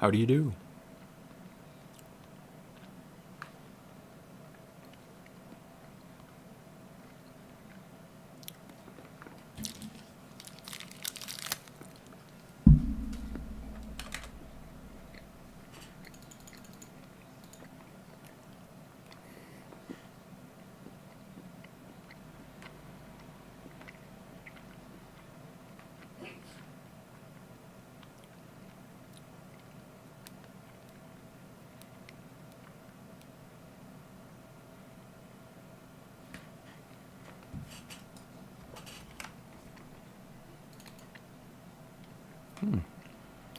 How do you do?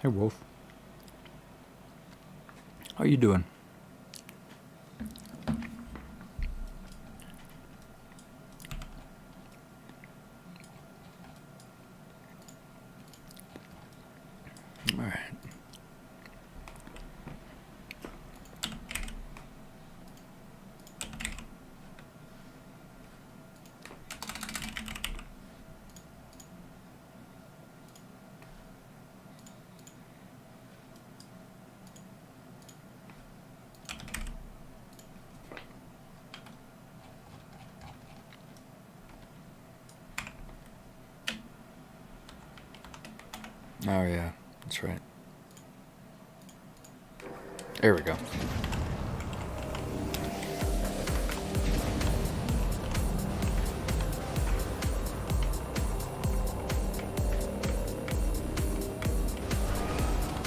Hey, Wolf. How you doing? All right. Oh yeah, that's right. There we go.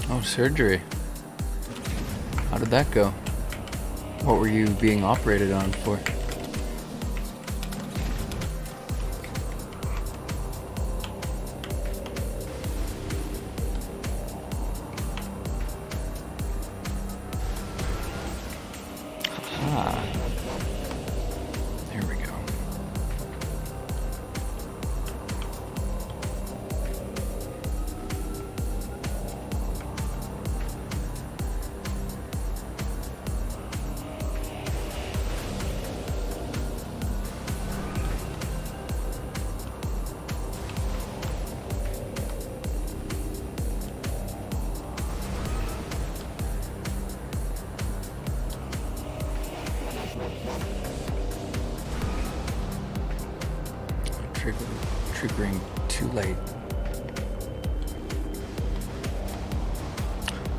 Oh, surgery. How did that go? What were you being operated on for? Ah. There we go. Triggering too late.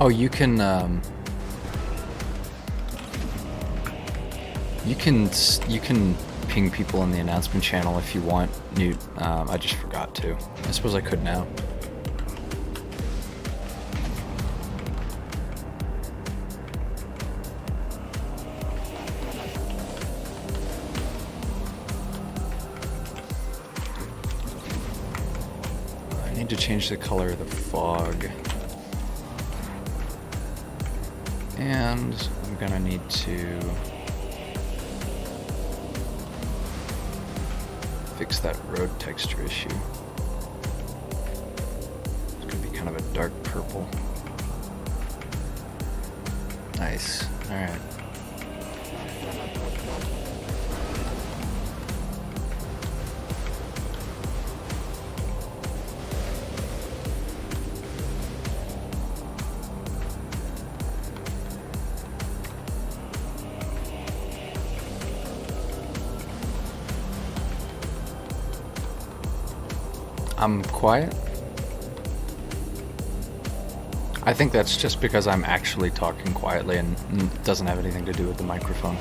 Oh, you can ping people in the announcement channel if you want, Newt. I just forgot to. I suppose I could now. To change the color of the fog, and I'm gonna need to fix that road texture issue. It's gonna be kind of a dark purple. Nice. All right. I'm quiet. I think that's just because I'm actually talking quietly and it doesn't have anything to do with the microphone.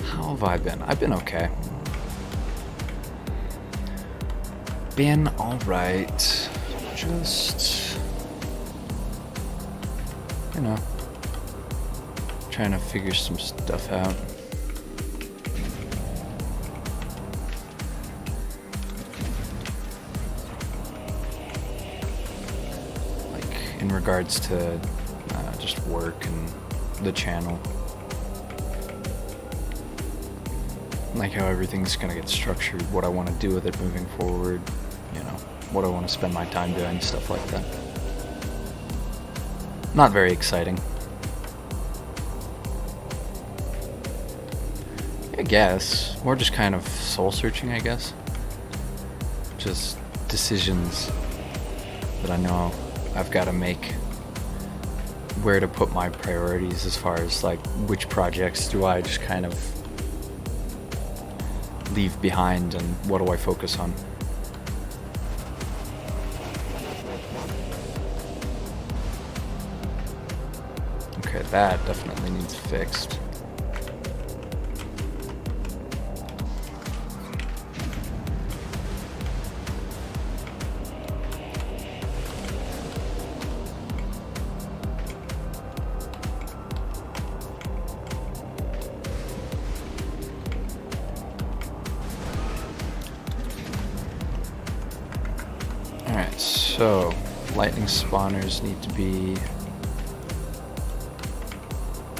How have I been? I've been okay. Been alright. Just, you know, trying to figure some stuff out. Like, in regards to just work and the channel. like how everything's gonna get structured, what I want to do with it moving forward, you know, what I want to spend my time doing, stuff like that. Not very exciting. I guess. More just kind of soul searching, I guess. Just decisions that I know I've got to make. Where to put my priorities as far as like which projects do I just kind of leave behind and what do I focus on. Okay, that definitely needs fixed. Alright, so lightning spawners need to be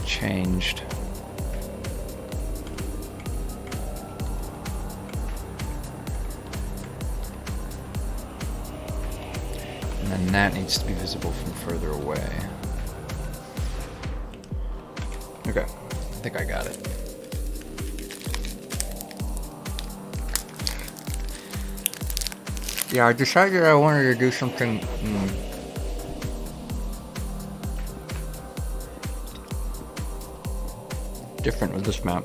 changed. And then that needs to be visible from further away. Okay, I think I got it. Yeah, I decided I wanted to do something different with this map.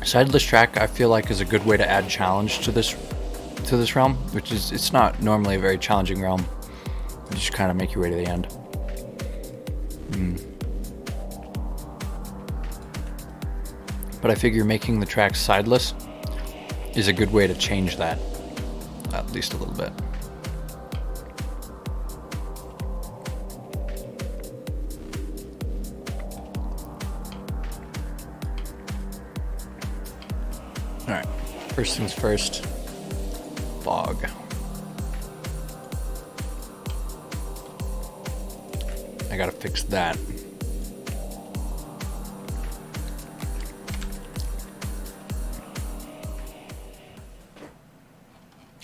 Sideless track, I feel like, is a good way to add challenge to this realm, which is, it's not normally a very challenging realm. You just kind of make your way to the end. But I figure making the track sideless is a good way to change that, at least a little bit. Alright, first things first, fog. I gotta fix that.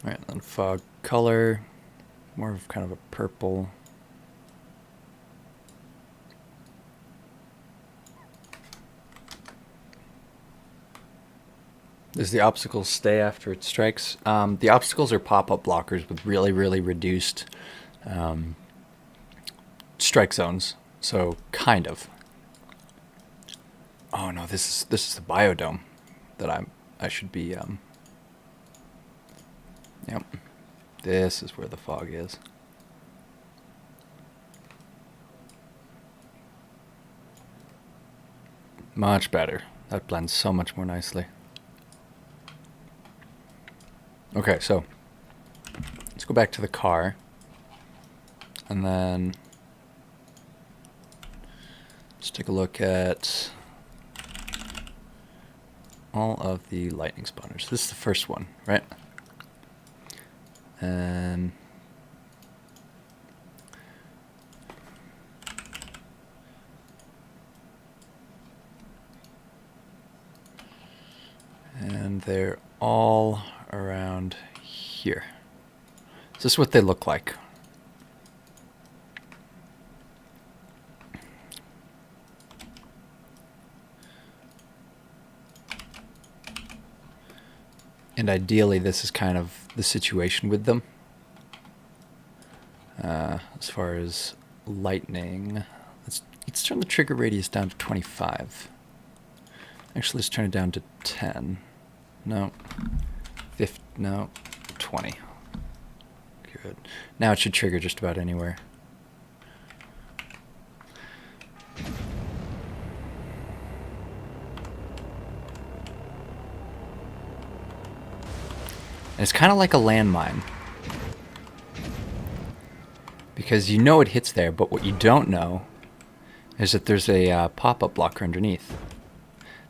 Alright, then fog color, more of kind of a purple. Does the obstacles stay after it strikes? The obstacles are pop-up blockers with really, really reduced strike zones. So, kind of. Oh no, this is the biodome that I should be. Yep, this is where the fog is. Much better. That blends so much more nicely. Okay, so let's go back to the car, and then let's take a look at all of the lightning spawners. This is the first one, right? And they're all around here. So this is what they look like. And ideally this is kind of the situation with them. As far as lightning, let's turn the trigger radius down to 25. Actually, let's turn it down to 10. No. 50, no. 20. Good. Now it should trigger just about anywhere. And it's kind of like a landmine. Because you know it hits there, but what you don't know is that there's a pop-up blocker underneath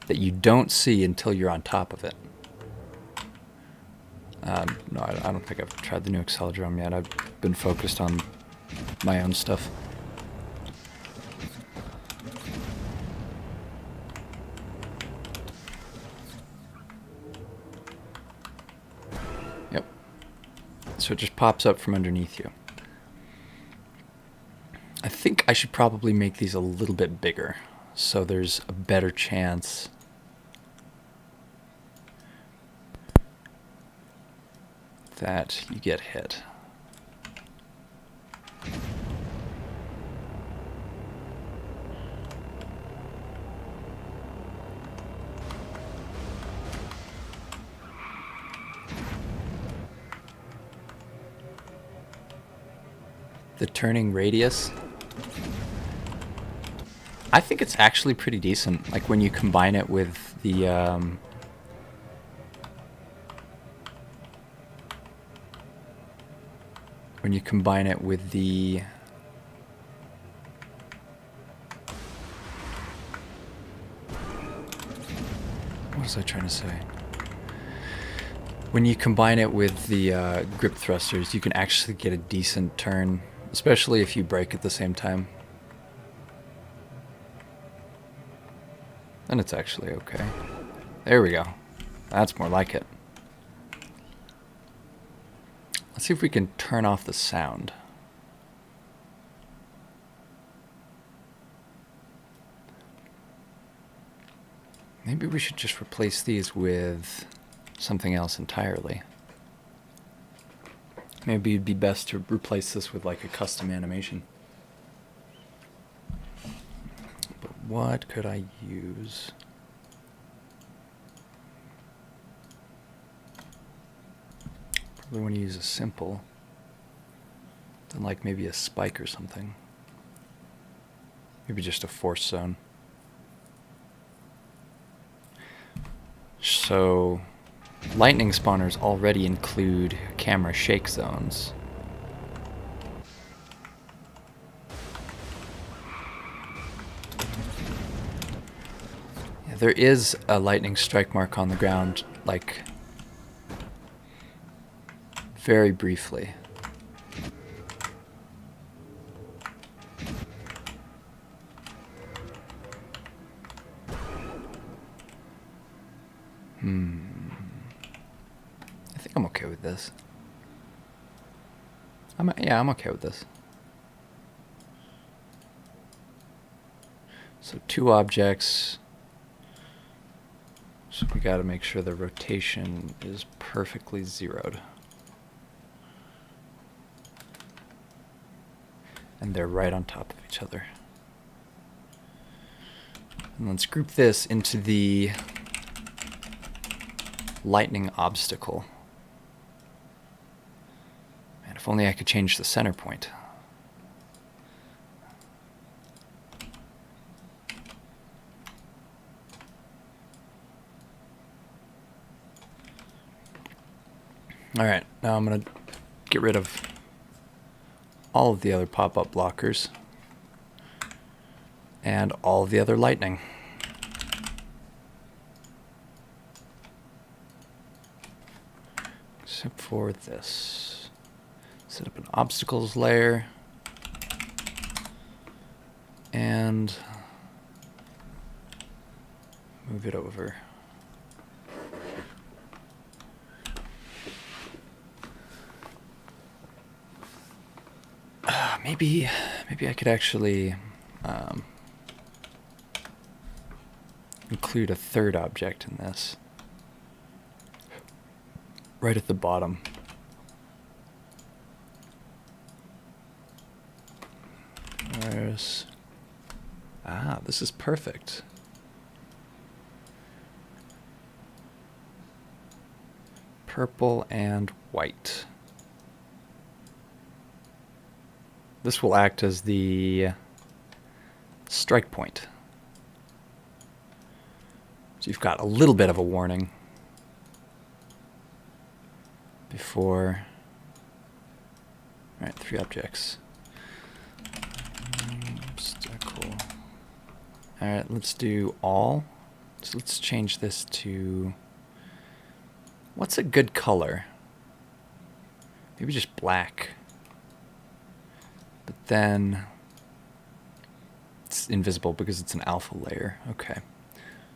that you don't see until you're on top of it. No, I don't think I've tried the new acceleradrome yet. I've been focused on my own stuff. Yep. So it just pops up from underneath you. I think I should probably make these a little bit bigger so there's a better chance that you get hit. The turning radius, I think it's actually pretty decent. Like when you combine it with the what was I trying to say? When you combine it with the grip thrusters, you can actually get a decent turn, especially if you brake at the same time. Then it's actually okay. There we go. That's more like it. Let's see if we can turn off the sound. Maybe we should just replace these with something else entirely. Maybe it'd be best to replace this with like a custom animation. But what could I use? Probably want to use a simple, then like maybe a spike or something. Maybe just a force zone. So lightning spawners already include camera shake zones. Yeah, there is a lightning strike mark on the ground, like very briefly. I think I'm okay with this. I'm okay with this. So 2 objects. So we got to make sure the rotation is perfectly zeroed. And they're right on top of each other. And let's group this into the lightning obstacle. Man, if only I could change the center point. Alright, now I'm going to get rid of all of the other pop-up blockers and all of the other lightning. Except for this. Set up an obstacles layer and move it over. Maybe I could actually include a third object in this. Right at the bottom. There's... Ah, this is perfect. Purple and white. This will act as the strike point. So you've got a little bit of a warning before... Alright, 3 objects. Obstacle All right, let's do all. So let's change this to, what's a good color? Maybe just black. But then it's invisible because it's an alpha layer. Okay.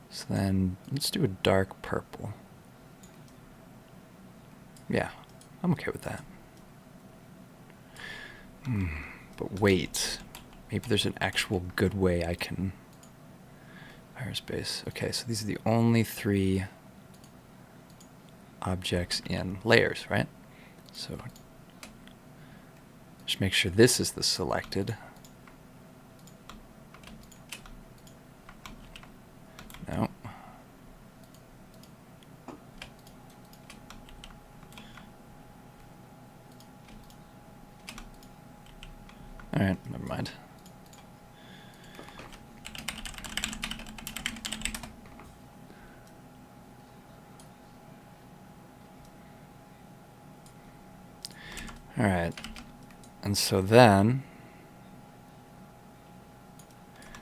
So then let's do a dark purple. Yeah, I'm okay with that. But wait, maybe there's an actual good way I can hire space. Okay, so these are the only 3 objects in layers, right? So just make sure this is the selected. No. All right, never mind. All right, and so then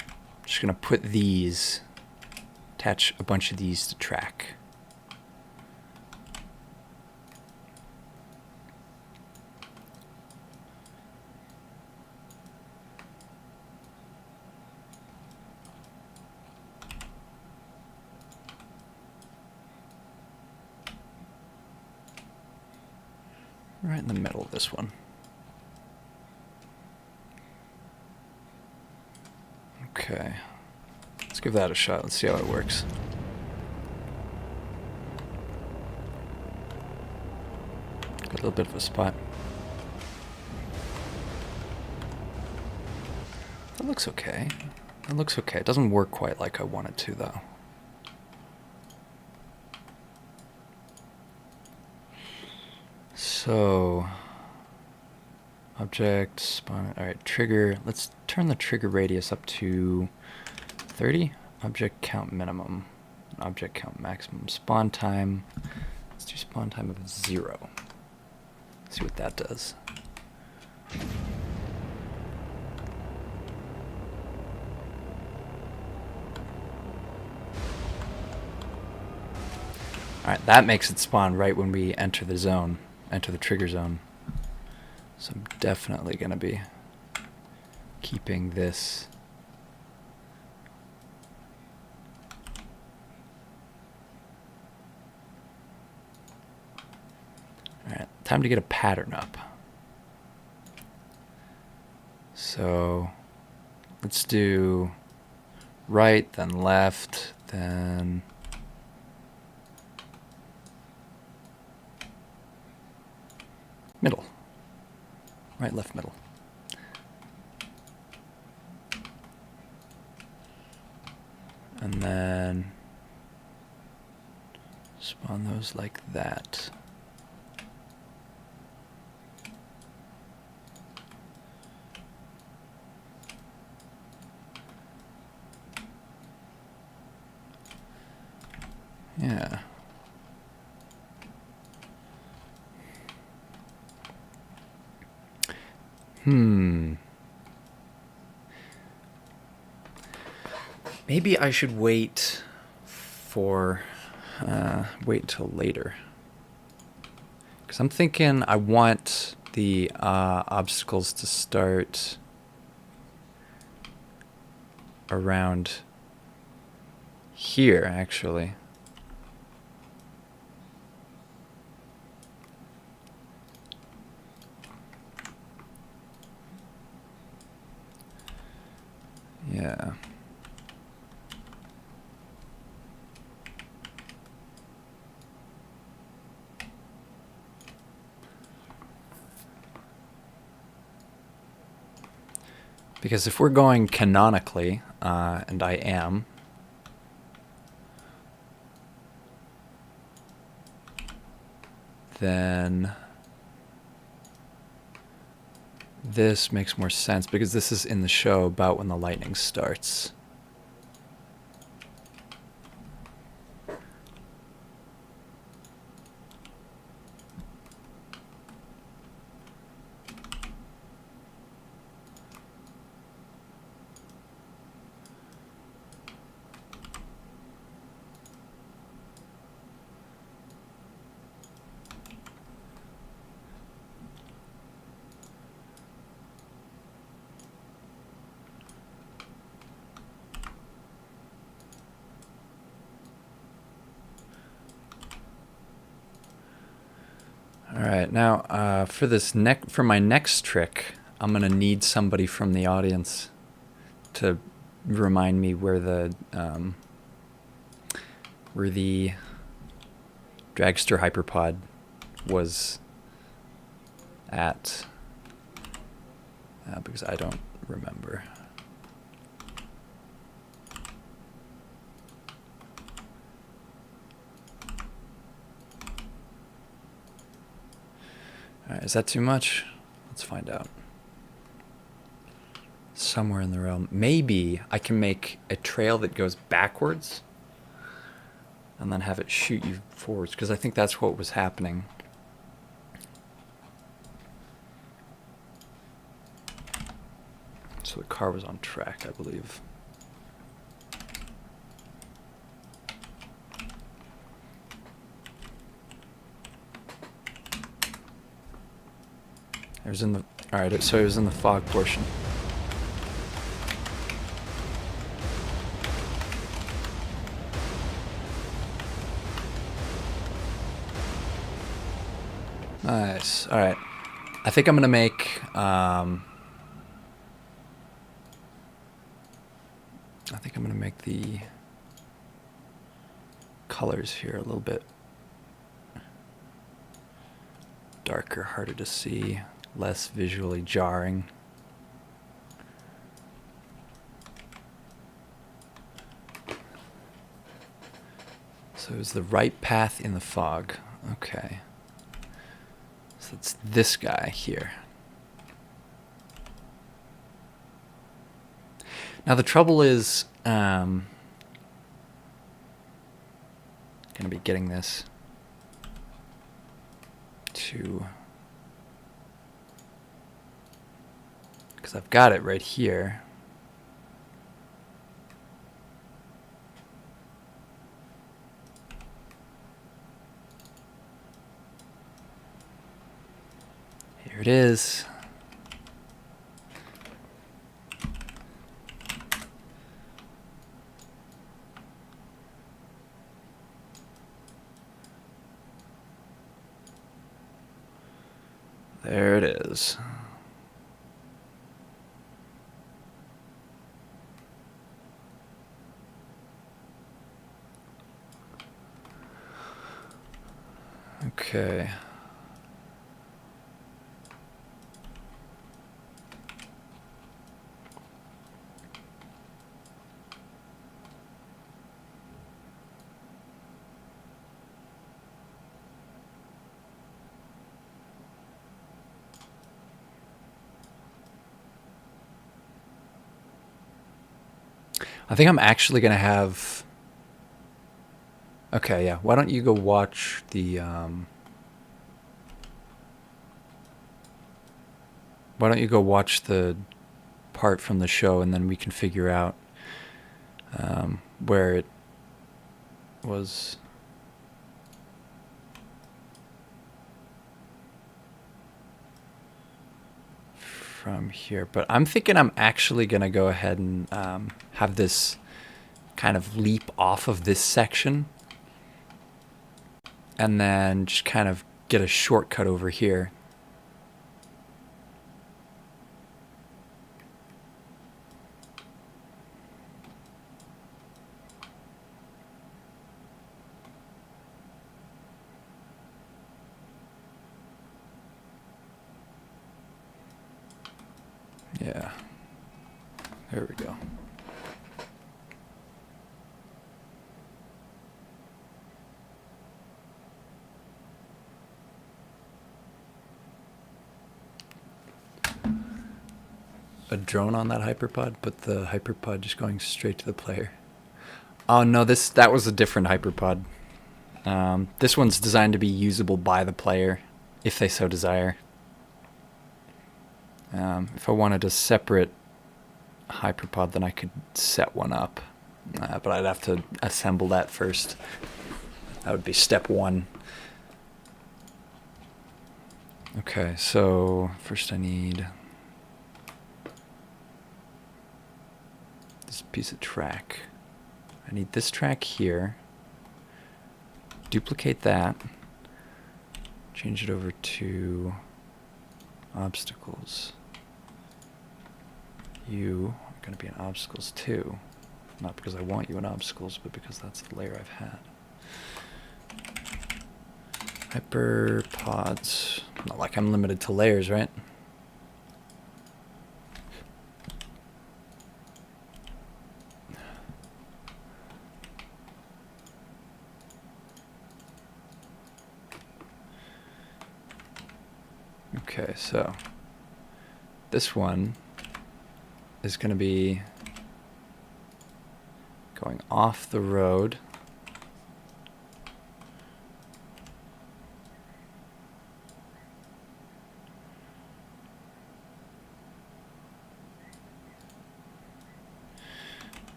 I'm just gonna put these, attach a bunch of these to track. Right in the middle of this one. Okay, let's give that a shot. Let's see how it works. Got a little bit of a spot. That looks okay. That looks okay. It doesn't work quite like I want it to, though. So, object, spawn, all right, trigger. Let's turn the trigger radius up to 30. Object count minimum. Object count maximum. Spawn time. Let's do spawn time of 0. See what that does. All right, that makes it spawn right when we enter the zone, enter the trigger zone. So I'm definitely going to be keeping this. All right, time to get a pattern up. So let's do right, then left, then middle. Right, left, middle. And then spawn those like that. Yeah. Maybe I should wait until later. Because I'm thinking I want the obstacles to start around here, actually. Yeah. Because if we're going canonically, and I am, then this makes more sense because this is in the show about when the lightning starts. All right, now for my next trick, I'm gonna need somebody from the audience to remind me where the dragster hyperpod was at, because I don't remember. All right, is that too much? Let's find out. Somewhere in the realm. Maybe I can make a trail that goes backwards and then have it shoot you forwards, because I think that's what was happening. So the car was on track, I believe. It was in the, all right, so it was in the fog portion. Nice. All right. I think I'm gonna make. I think I'm gonna make the colors here a little bit darker, harder to see, less visually jarring. So it was the right path in the fog. Okay. So it's this guy here. Now the trouble is, gonna be getting this to, because I've got it right here. Here it is. There it is. Okay. I think I'm actually going to have... Okay, yeah. Why don't you go watch the... Why don't you go watch the part from the show, and then we can figure out where it was... from here. But I'm thinking I'm actually going to go ahead and have this kind of leap off of this section and then just kind of get a shortcut over here. Yeah, there we go. A drone on that hyperpod, but the hyperpod just going straight to the player. Oh no, that was a different hyperpod. This one's designed to be usable by the player, if they so desire. If I wanted a separate hyperpod, then I could set one up, but I'd have to assemble that first. That would be step one. Okay, so first I need this piece of track. I need this track here. Duplicate that. change it over to obstacles. You are going to be in obstacles too. Not because I want you in obstacles, but because that's the layer I've had. Hyperpods. Not like I'm limited to layers, right? Okay, so this one is going to be going off the road.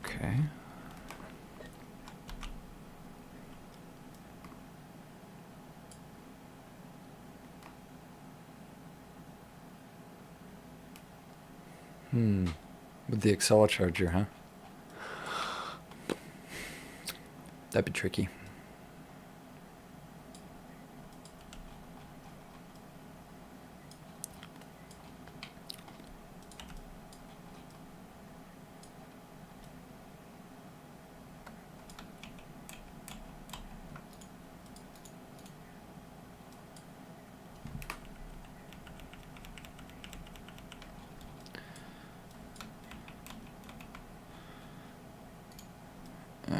Okay. With the acceleracharger, huh? That'd be tricky.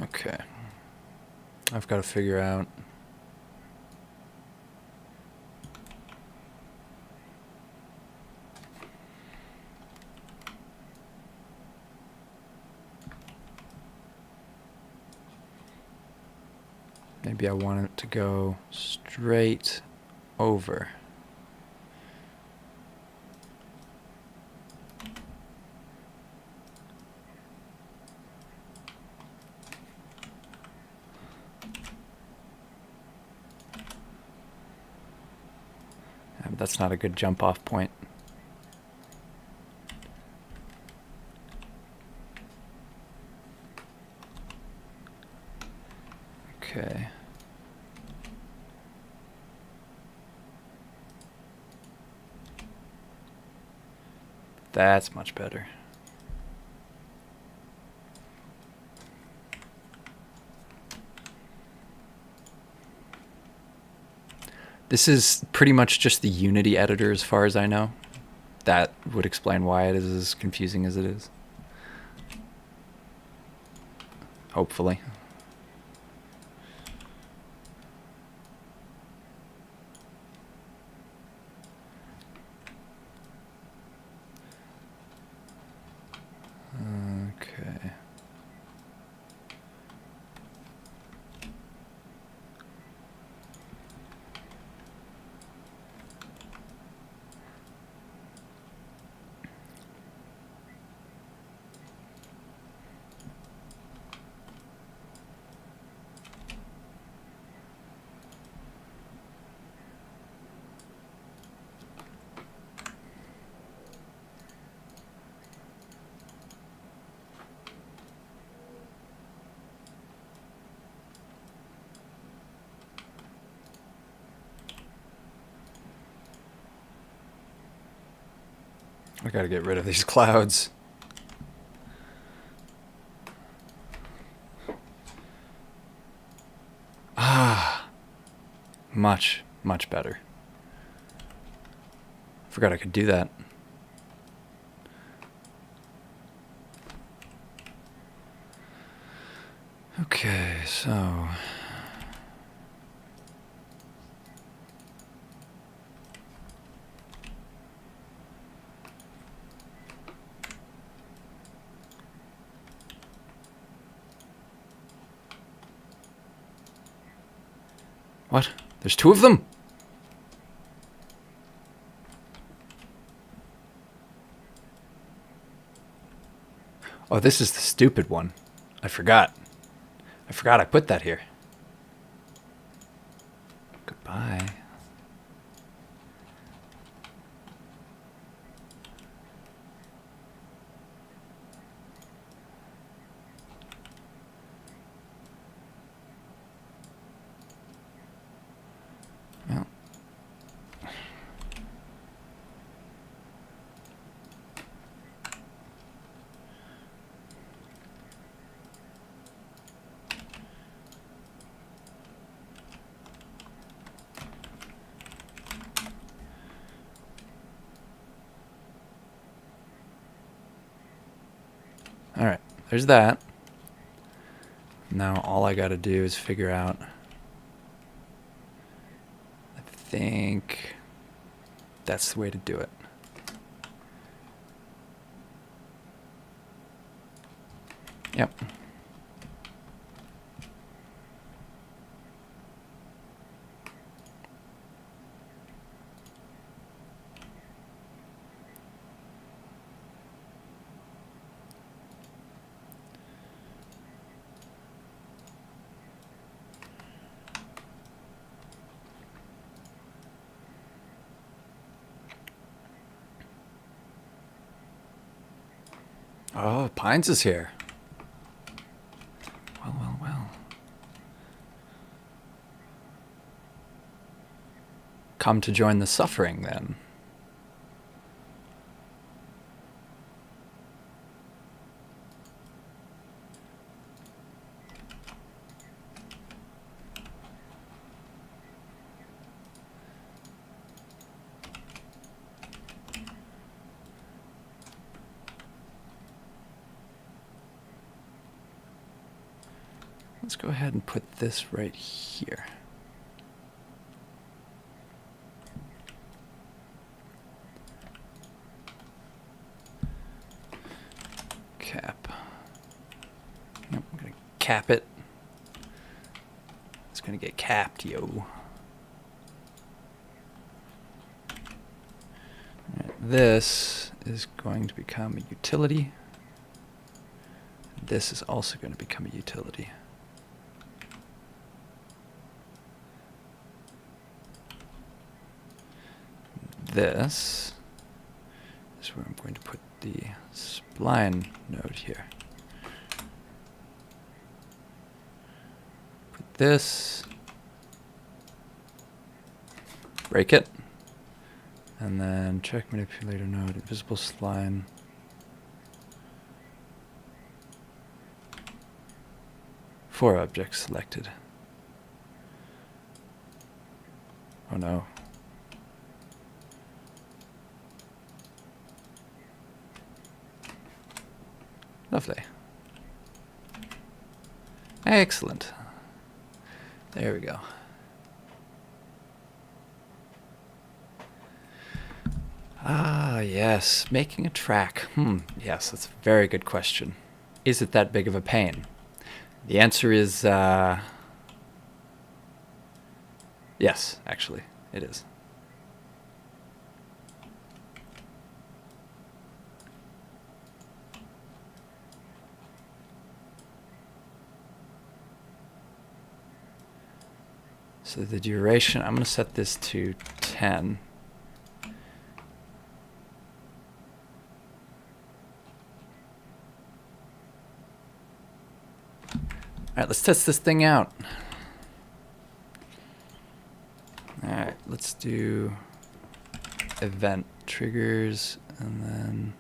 Okay. I've got to figure out maybe I want it to go straight over. But that's not a good jump off point. Okay. That's much better. This is pretty much just the Unity editor as far as I know. That would explain why it is as confusing as it is. Hopefully. Okay. I gotta get rid of these clouds. Much, much better. Forgot I could do that. Okay, so... What? There's two of them? Oh, this is the stupid one. I forgot. I put that here. Goodbye. there's that. Now all I gotta do is figure out, I think that's the way to do it. Yep. Oh, Pines is here. Well, well, well. Come to join the suffering, then. Let's go ahead and put this right here. Cap. Yep, I'm gonna cap it. It's gonna get capped, yo. Right, this is going to become a utility. This is also going to become a utility. This is where I'm going to put the spline node here. Put this, break it, and then check manipulator node, invisible spline. Four objects selected. Oh no. Lovely. Excellent. There we go. Ah, yes. Making a track. Yes, that's a very good question. Is it that big of a pain? The answer is, yes, actually, it is. So the duration, I'm going to set this to 10. Alright, let's test this thing out. Alright, let's do event triggers and then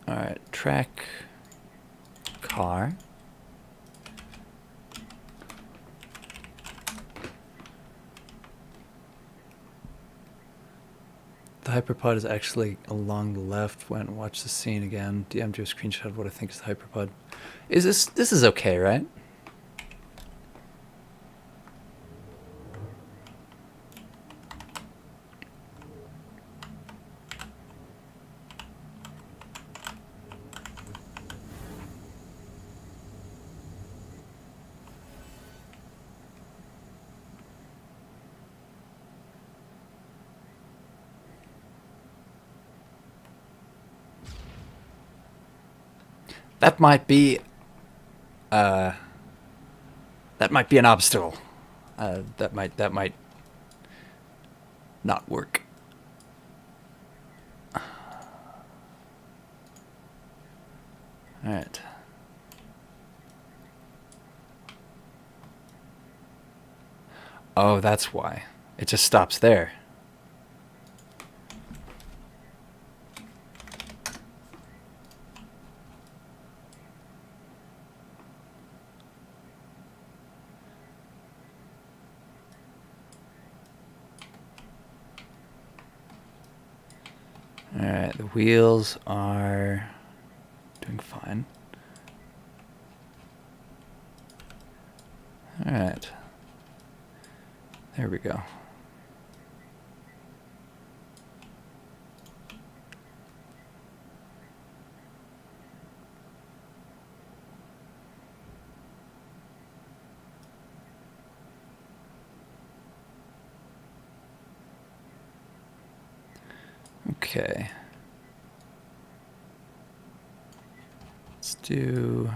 alright, track car. The hyperpod is actually along the left. Went and watched the scene again. DM'd you a screenshot of what I think is the hyperpod. Is this is okay, right? That might be an obstacle. That might not work. All right. Oh, that's why. It just stops there. All right, the wheels are doing fine. All right. There we go. Okay. Let's do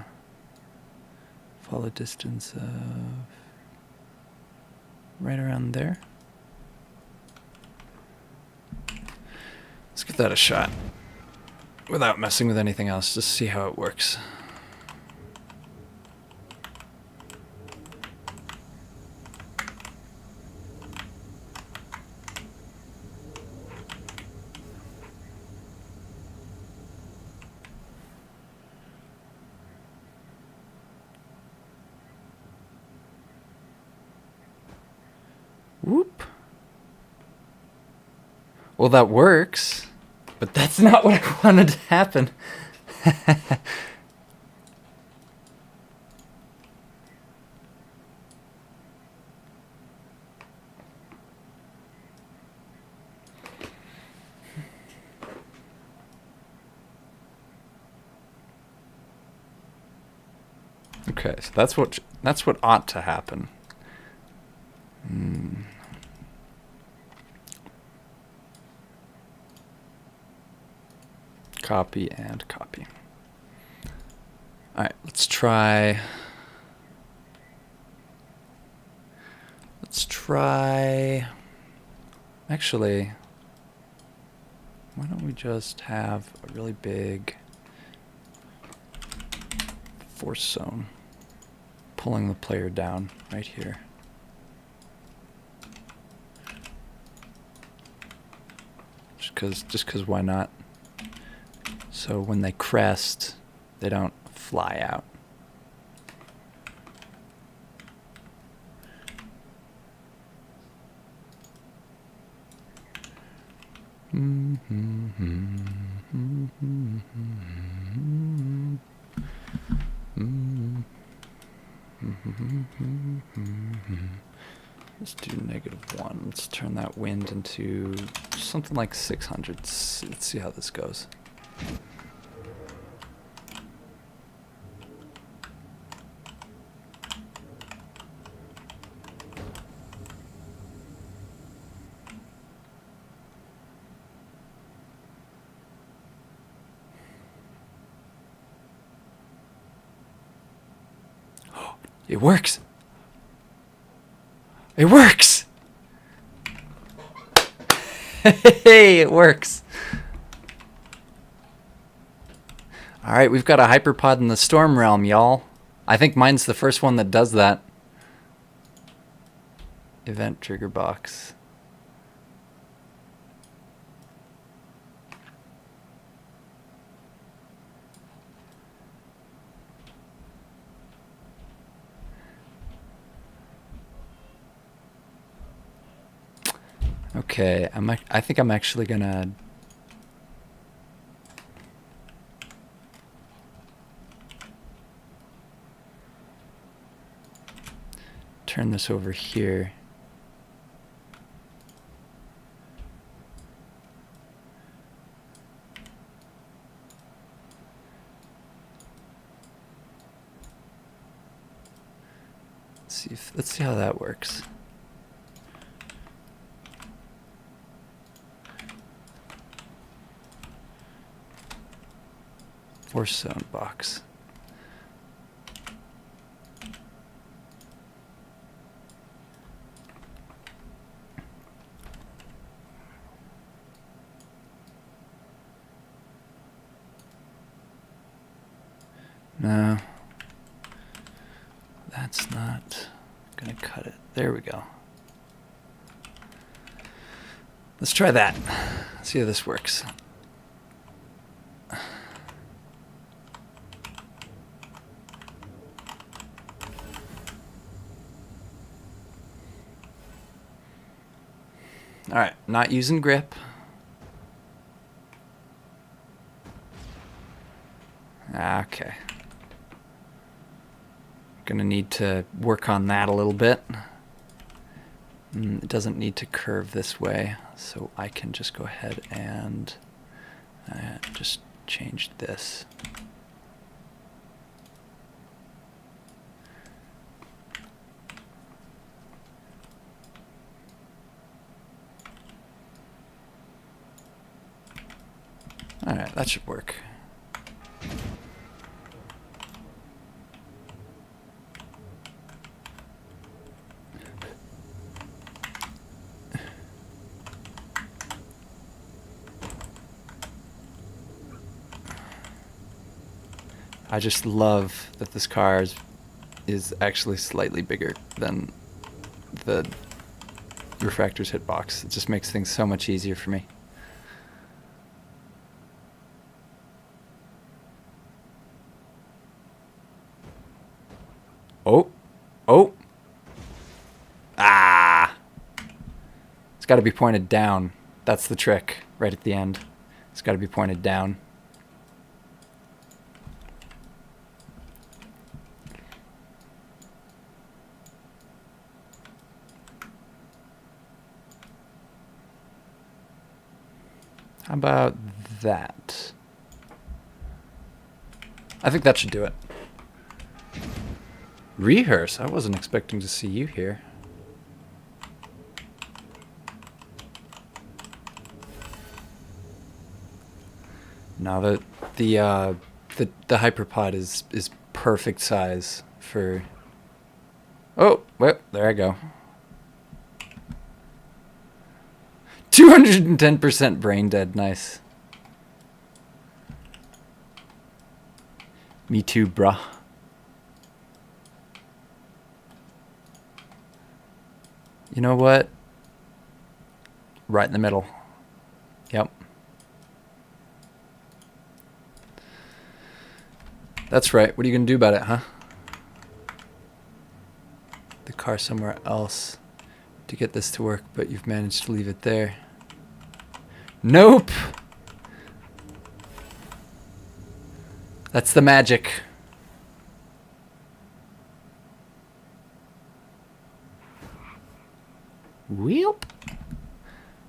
follow distance of right around there. Let's give that a shot without messing with anything else, just see how it works. Whoop. Well, that works, but that's not what I wanted to happen. Okay, so that's what ought to happen. Copy and copy. All right, let's try. Actually, why don't we just have a really big force zone pulling the player down right here. Just 'cause why not? So when they crest, they don't fly out. Let's do -1. Let's turn that wind into something like 600. Let's see how this goes. It works! It works! Hey, it works! Alright, we've got a Hyperpod in the Storm Realm, y'all. I think mine's the first one that does that. Event trigger box. Okay, I think I'm actually gonna turn this over here. Let's see how that works. Force zone box. No. That's not gonna cut it. There we go. Let's try that. See how this works. All right, not using grip. Okay. Gonna need to work on that a little bit. It doesn't need to curve this way, so I can just go ahead and just change this. All right, that should work. I just love that this car is actually slightly bigger than the refractor's hitbox. It just makes things so much easier for me. Oh. Oh. Ah. It's got to be pointed down. That's the trick right at the end. It's got to be pointed down. How about that? I think that should do it. Rehearse? I wasn't expecting to see you here. No, the Hyperpod is perfect size for. Oh, well, there I go. 210% brain dead. Nice. Me too, bruh. You know what? Right in the middle. Yep. That's right. What are you going to do about it, huh? The car somewhere else to get this to work, but you've managed to leave it there. Nope! That's the magic. Wheelp.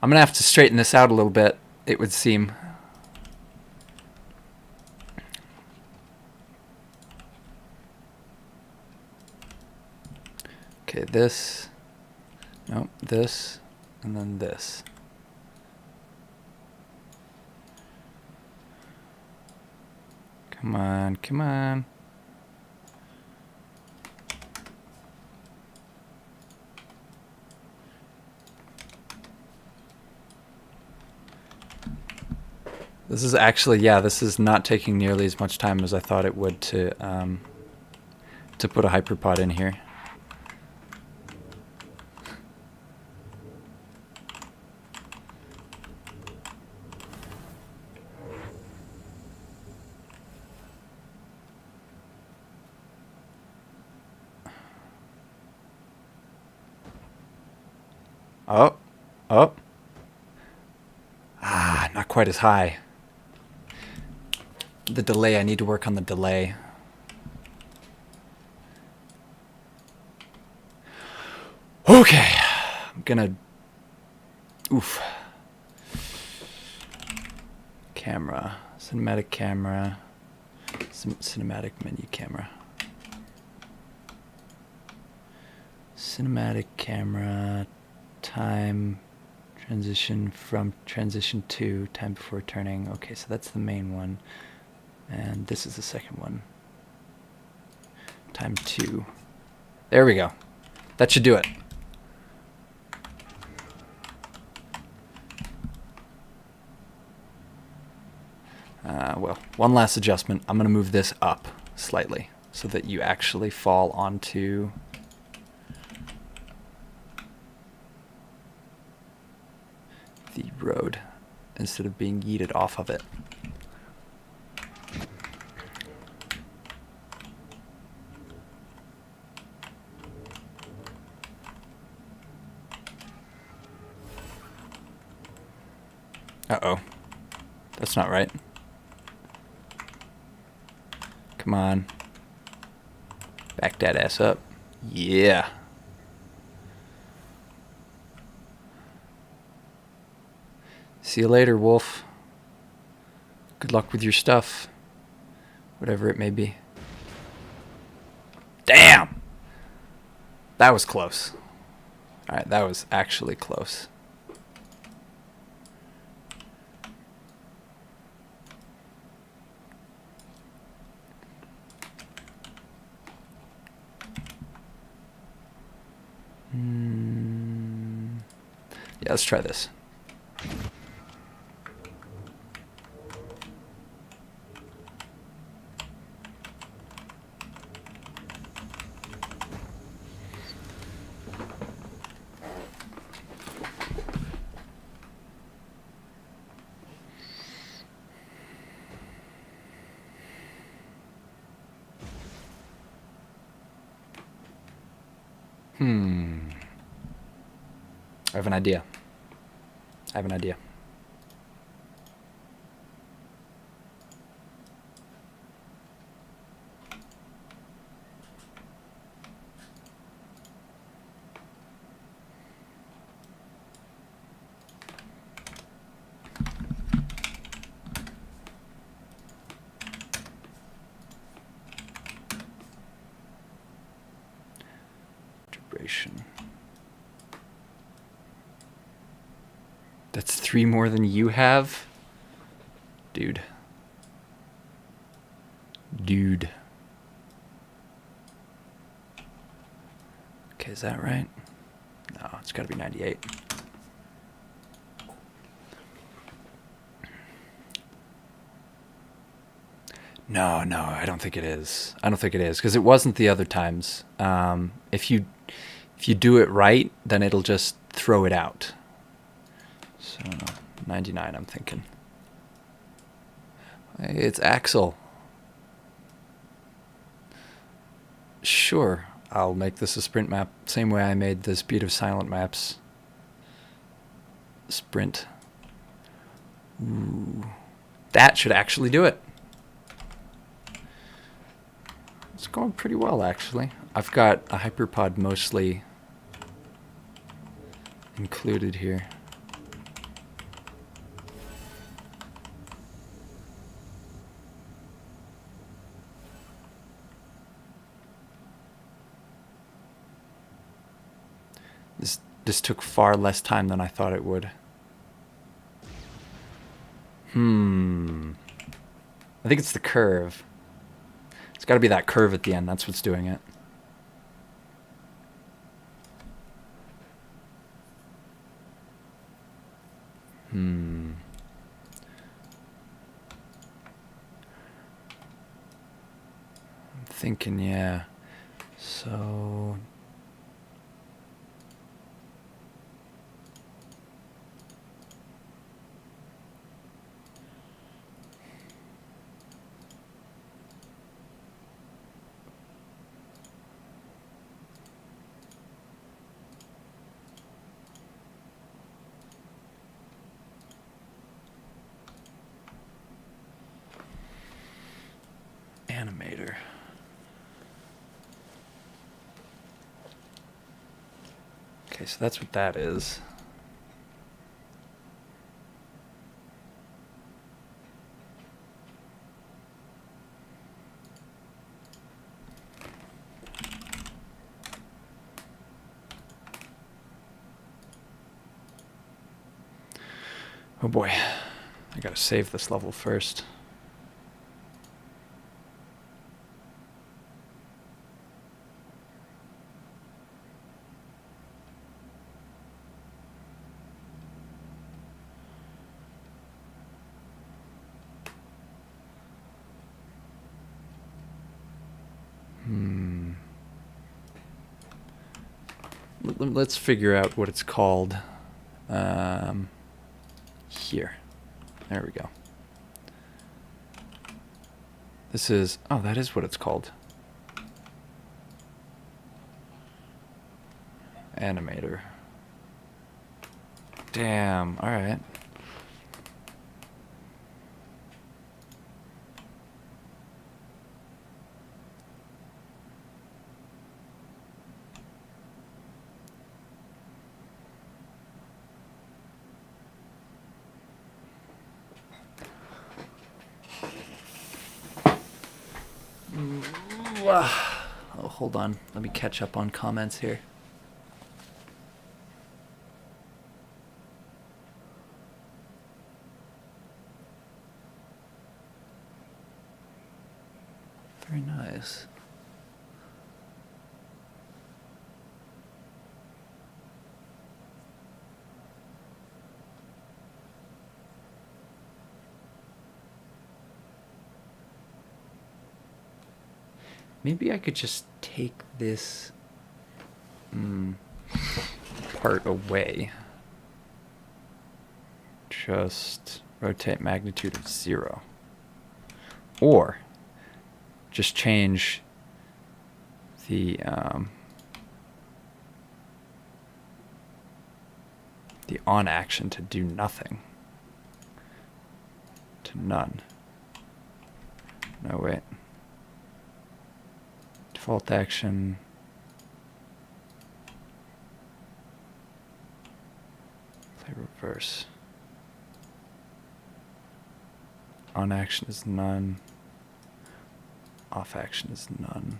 I'm gonna have to straighten this out a little bit, it would seem. Okay, this. Nope, this. And then this. Come on, come on. This is actually, yeah, this is not taking nearly as much time as I thought it would to put a Hyperpod in here. Oh, oh. Ah, not quite as high. The delay, I need to work on the delay. Okay, I'm gonna, oof. Camera, cinematic camera, cinematic menu camera. Cinematic camera, time, transition from transition to, time before turning. Okay, so that's the main one. And this is the second one. Time 2. There we go. That should do it. Well, one last adjustment. I'm going to move this up slightly so that you actually fall onto the road instead of being yeeted off of it. Uh-oh. That's not right. Come on. Back that ass up. Yeah. See you later, Wolf. Good luck with your stuff. Whatever it may be. Damn! That was close. Alright, that was actually close. Yeah, let's try this. I have an idea. Duration. That's 3 more than you have? Dude. Okay, is that right? No, it's got to be 98. No, I don't think it is. Because it wasn't the other times. If you do it right, then it'll just throw it out. So 99, I'm thinking. It's Axel. Sure, I'll make this a sprint map, same way I made the Speed of Silent maps. Sprint. Ooh. That should actually do it. It's going pretty well, actually. I've got a Hyperpod mostly included here. This took far less time than I thought it would. I think it's the curve. It's got to be that curve at the end. That's what's doing it. I'm thinking, yeah. So... animator. Okay, so that's what that is. Oh boy, I gotta save this level first. Let's figure out what it's called. Here. There we go. This is... Oh, that is what it's called. Animator. Damn, alright. Oh, hold on. Let me catch up on comments here. Very nice. Maybe I could just take this part away. Just rotate magnitude of 0. Or just change the on action to do nothing. To none. No, wait. Default action. Play reverse. On action is none. Off action is none.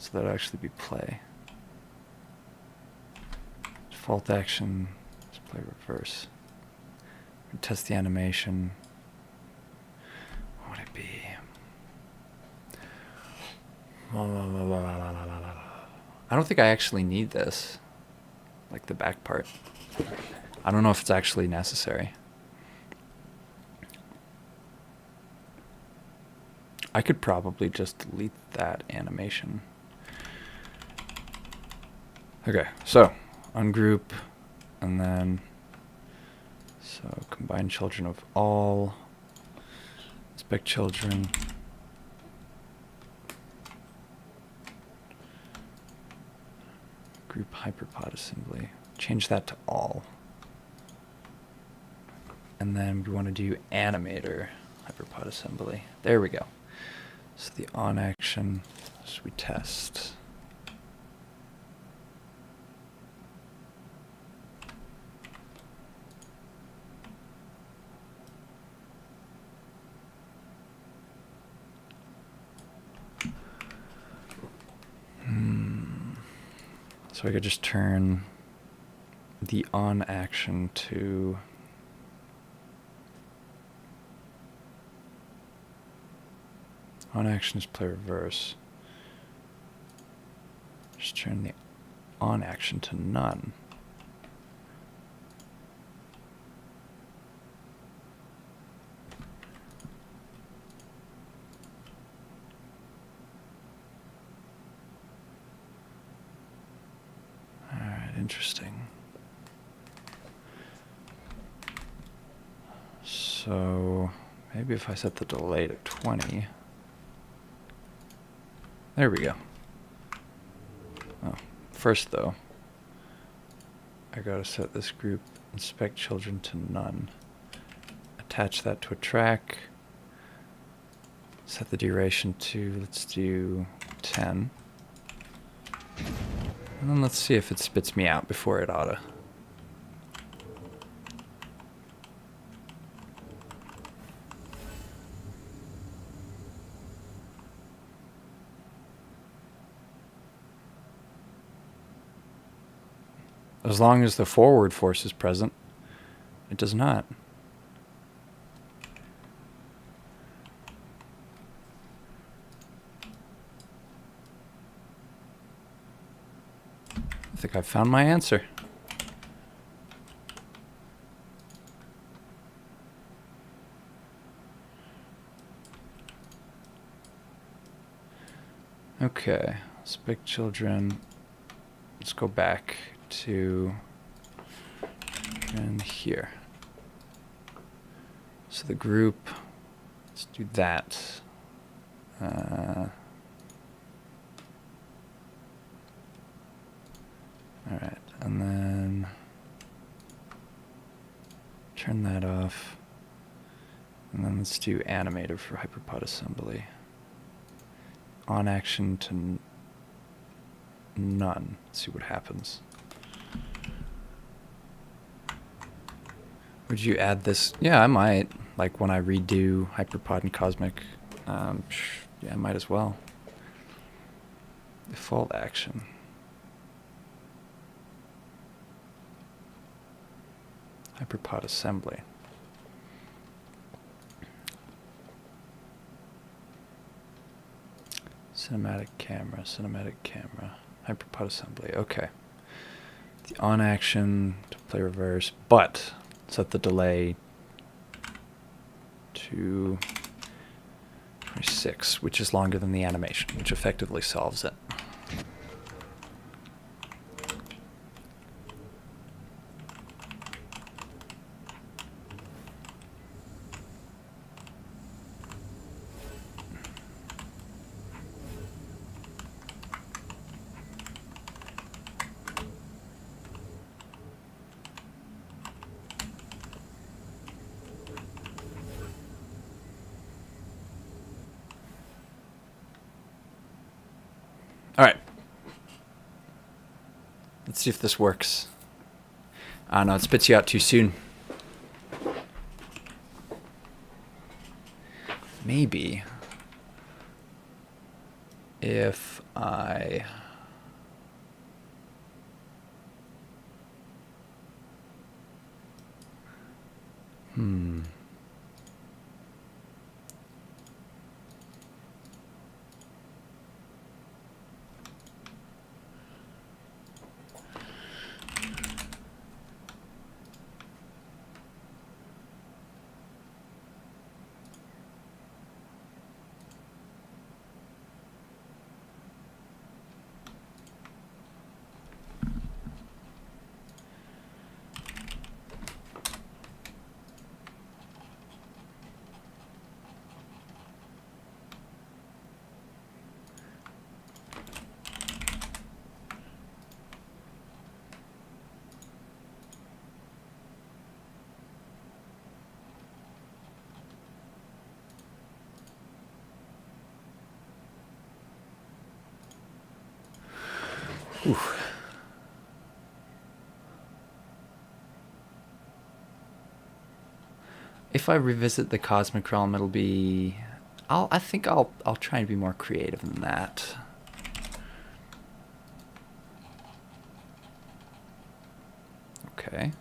So that'll actually be play. Default action is play reverse. Test the animation. What would it be? I don't think I actually need this. Like the back part. I don't know if it's actually necessary. I could probably just delete that animation. Okay, so ungroup, and then so combine children of all, inspect children, group hyperpod assembly, change that to all, and then we want to do animator hyperpod assembly. There we go. So the on action, so we test. So I could just turn the on action to on action is play reverse. Just turn the on action to none. Alright, interesting. So maybe if I set the delay to 20. There we go. Oh, first though, I gotta set this group inspect children to none. Attach that to a track. Set the duration to, let's do 10. And then let's see if it spits me out before it oughta. As long as the forward force is present, it does not. I think I've found my answer. Okay, Spec children. Let's go back to and here. So the group, let's do that. All right, and then turn that off. And then let's do animator for Hyperpod assembly. On action to none. Let's see what happens. Would you add this? Yeah, I might. Like when I redo Hyperpod and Cosmic. Yeah, I might as well. Default action. Hyperpod assembly. Cinematic camera, Hyperpod assembly. Okay. The on action to play reverse, but set the delay to 26, which is longer than the animation, which effectively solves it. All right. Let's see if this works. No, it spits you out too soon. Maybe if I... Oof. If I revisit the Cosmic Realm, it'll be... I think I'll try and be more creative than that. Okay.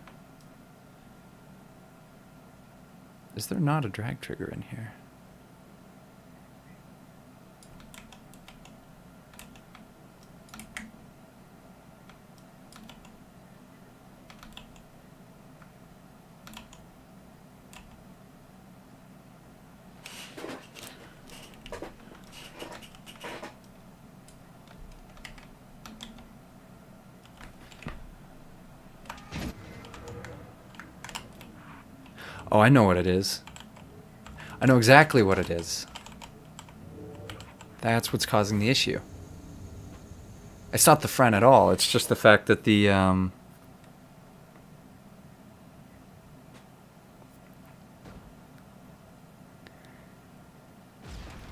Is there not a drag trigger in here? Oh, I know what it is. I know exactly what it is. That's what's causing the issue. It's not the friend at all. It's just the fact that the...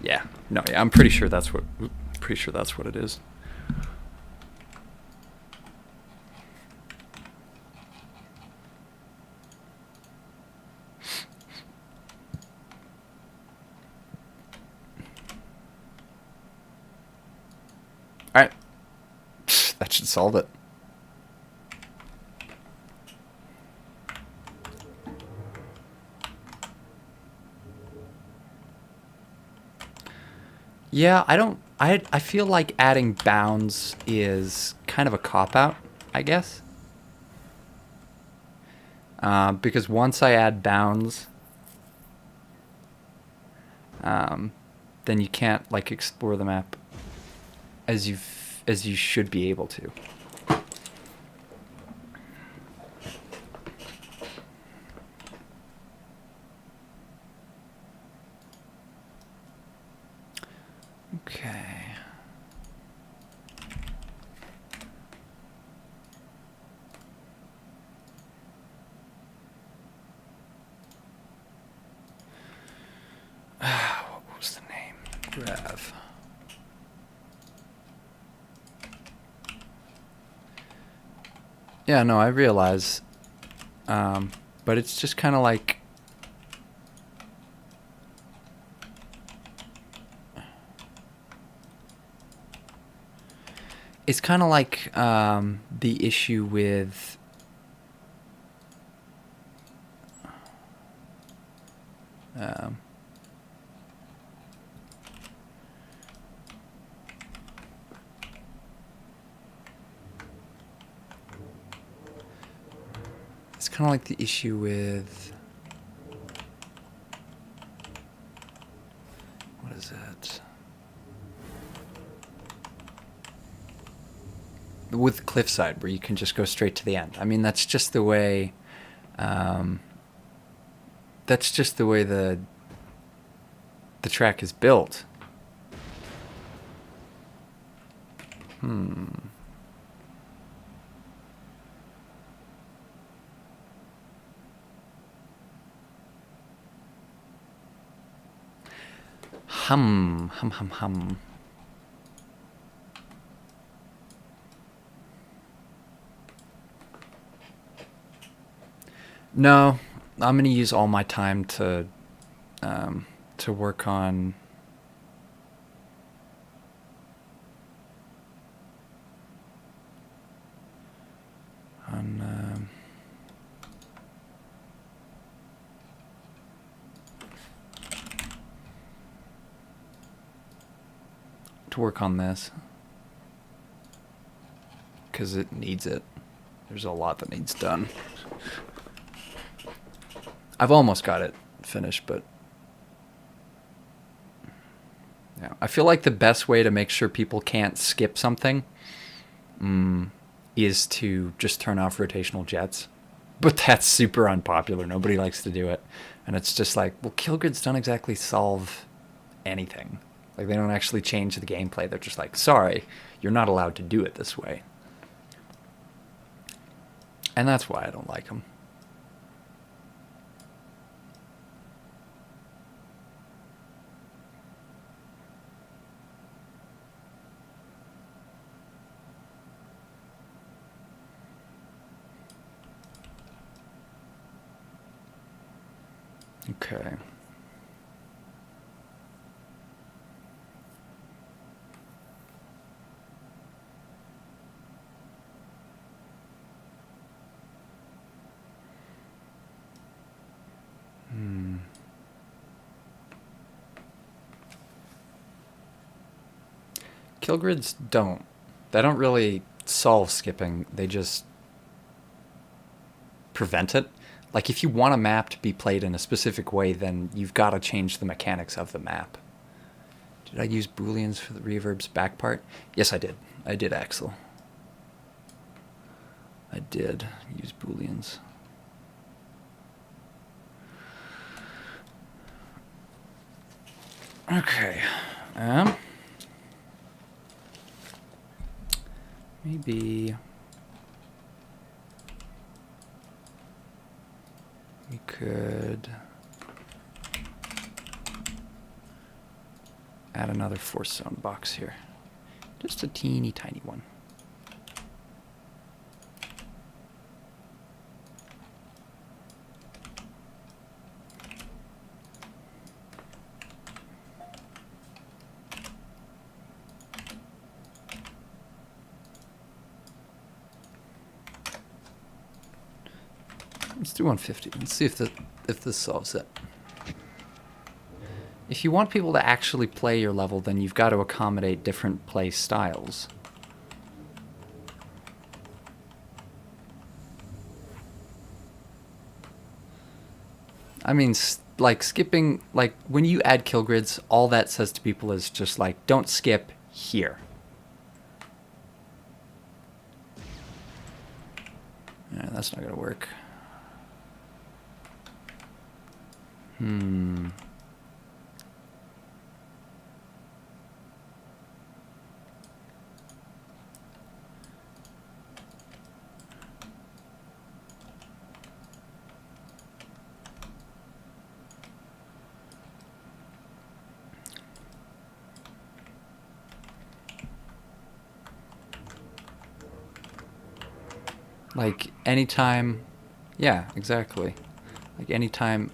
Yeah. No, yeah, I'm pretty sure that's what it is. All right. That should solve it. Yeah, I feel like adding bounds is kind of a cop-out, I guess. Because once I add bounds, then you can't like explore the map as you as you should be able to. Okay. What was the name? Rev. Yeah, no, I realize. But it's just kind of like... It's kind of like the issue with... it's kind of like the issue with... What is it? With Cliffside, where you can just go straight to the end. I mean, that's just the way... that's just the way the track is built. Hum. No, I'm gonna use all my time to work on this, because it needs it. There's a lot that needs done. I've almost got it finished, but yeah, I feel like the best way to make sure people can't skip something is to just turn off rotational jets. But that's super unpopular. Nobody likes to do it. And it's just like, well, kill grids don't exactly solve anything. Like, they don't actually change the gameplay. They're just like, sorry, you're not allowed to do it this way. And that's why I don't like them. Okay. Kill grids don't. They don't really solve skipping. They just prevent it. Like, if you want a map to be played in a specific way, then you've got to change the mechanics of the map. Did I use Booleans for the reverb's back part? Yes, I did. I did, Axel. I did use Booleans. Okay. Maybe we could add another force zone box here. Just a teeny tiny one. Let's do 150. Let's see if this solves it. If you want people to actually play your level, then you've got to accommodate different play styles. I mean, like, skipping, like, when you add kill grids, all that says to people is just like, don't skip here. that's not gonna work. Like anytime, yeah, exactly. Like anytime,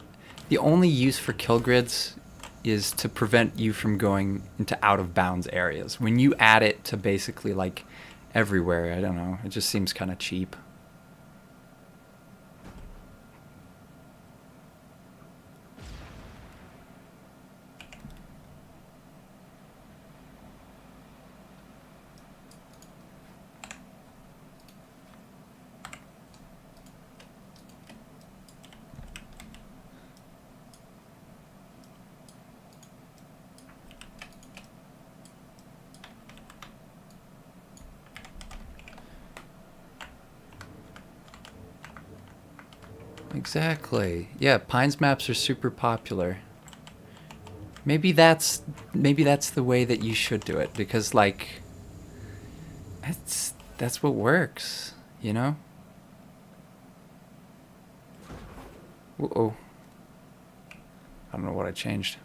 the only use for kill grids is to prevent you from going into out of bounds areas. When you add it to basically like everywhere, I don't know, it just seems kind of cheap. Exactly. Yeah, Pines maps are super popular. Maybe that's the way that you should do it, because like that's what works, you know? Uh-oh. I don't know what I changed.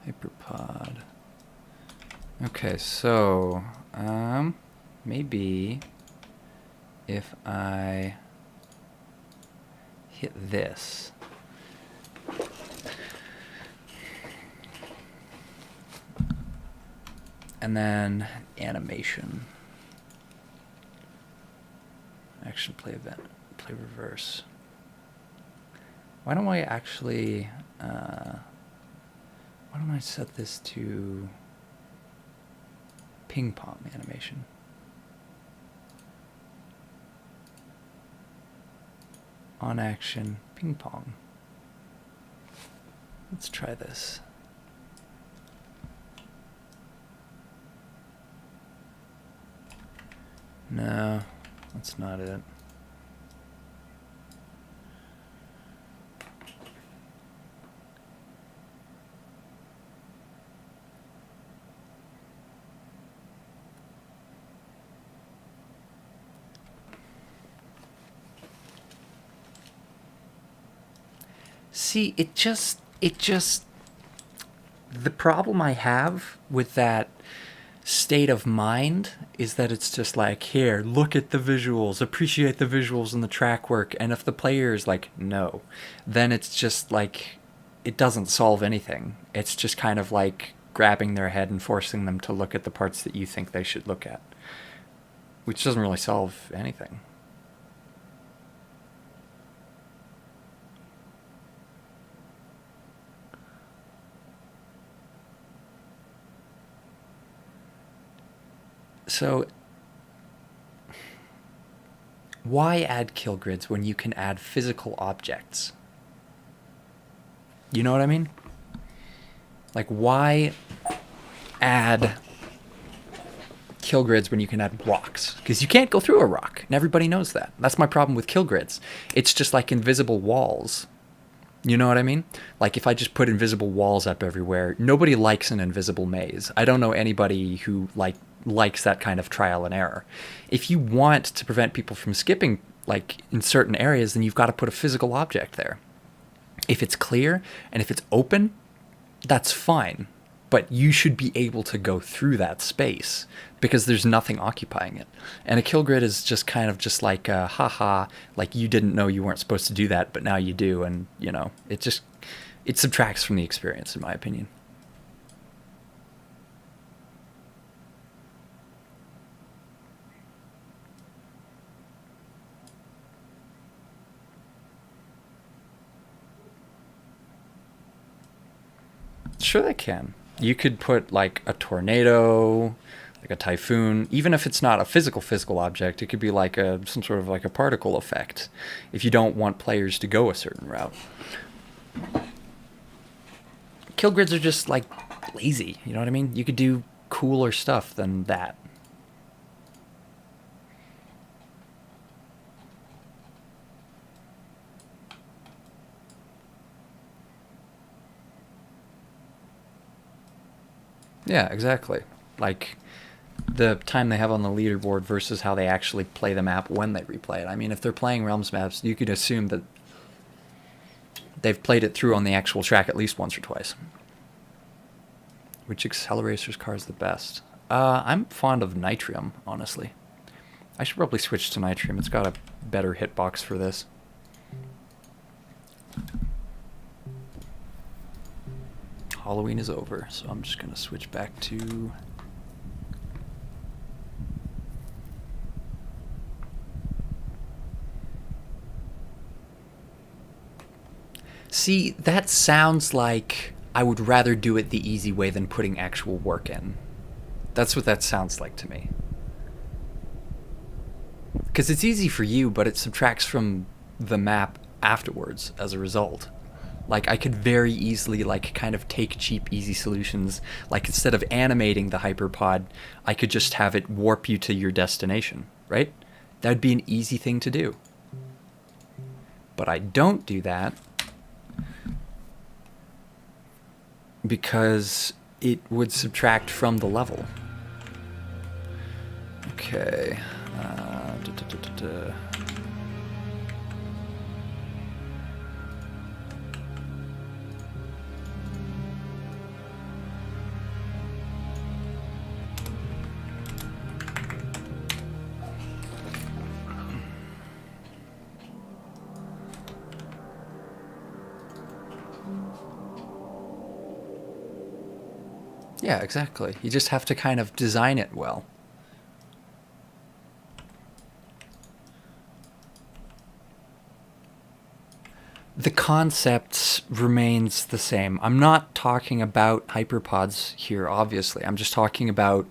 Hyperpod. Okay, so maybe if I hit this. And then animation. Action, play event, play reverse. Why don't I actually, why don't I set this to ping pong animation? On action, ping pong. Let's try this. No, that's not it. See, it just, the problem I have with that state of mind is that it's just like, here, look at the visuals, appreciate the visuals and the track work. And if the player is like, no, then it's just like, it doesn't solve anything. It's just kind of like grabbing their head and forcing them to look at the parts that you think they should look at, which doesn't really solve anything. So why add kill grids when you can add physical objects? You know what I mean? Like, why add kill grids when you can add rocks? Because you can't go through a rock, and everybody knows that. That's my problem with kill grids. It's just like invisible walls. You know what I mean? Like, if I just put invisible walls up everywhere, nobody likes an invisible maze. I don't know anybody who likes that kind of trial and error. If you want to prevent people from skipping like in certain areas, then you've got to put a physical object there. If it's clear and if it's open, that's fine. But you should be able to go through that space because there's nothing occupying it. And a kill grid is just kind of just like a haha, like you didn't know you weren't supposed to do that, but now you do. And, you know, it subtracts from the experience, in my opinion. Sure they can. You could put like a tornado, like a typhoon, even if it's not a physical object, it could be like some sort of like a particle effect if you don't want players to go a certain route. Kill grids are just like, lazy. You know what I mean? You could do cooler stuff than that. Yeah, exactly. Like the time they have on the leaderboard versus how they actually play the map when they replay it. I mean, if they're playing Realms maps, you could assume that they've played it through on the actual track at least once or twice. Which Accelerator's car is the best? I'm fond of Nitrium, honestly. I should probably switch to Nitrium. It's got a better hitbox for this. Halloween is over, so I'm just going to switch back to... See, that sounds like I would rather do it the easy way than putting actual work in. That's what that sounds like to me. Because it's easy for you, but it subtracts from the map afterwards as a result. Like, I could very easily, like, kind of take cheap, easy solutions. Like, instead of animating the Hyperpod, I could just have it warp you to your destination, right? That would be an easy thing to do. But I don't do that because it would subtract from the level. Okay. Yeah, exactly. You just have to kind of design it well. The concept remains the same. I'm not talking about hyperpods here, obviously. I'm just talking about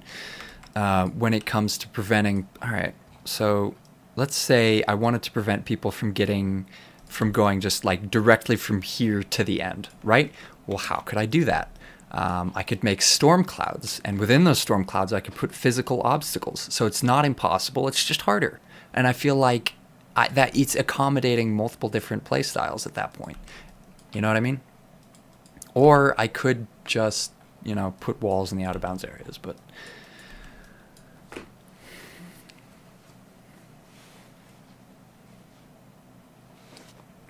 when it comes to preventing... All right, so let's say I wanted to prevent people from going just like directly from here to the end, right? Well, how could I do that? I could make storm clouds, and within those storm clouds, I could put physical obstacles. So it's not impossible, it's just harder. And I feel like that it's accommodating multiple different play styles at that point. You know what I mean? Or I could just, put walls in the out of bounds areas, but...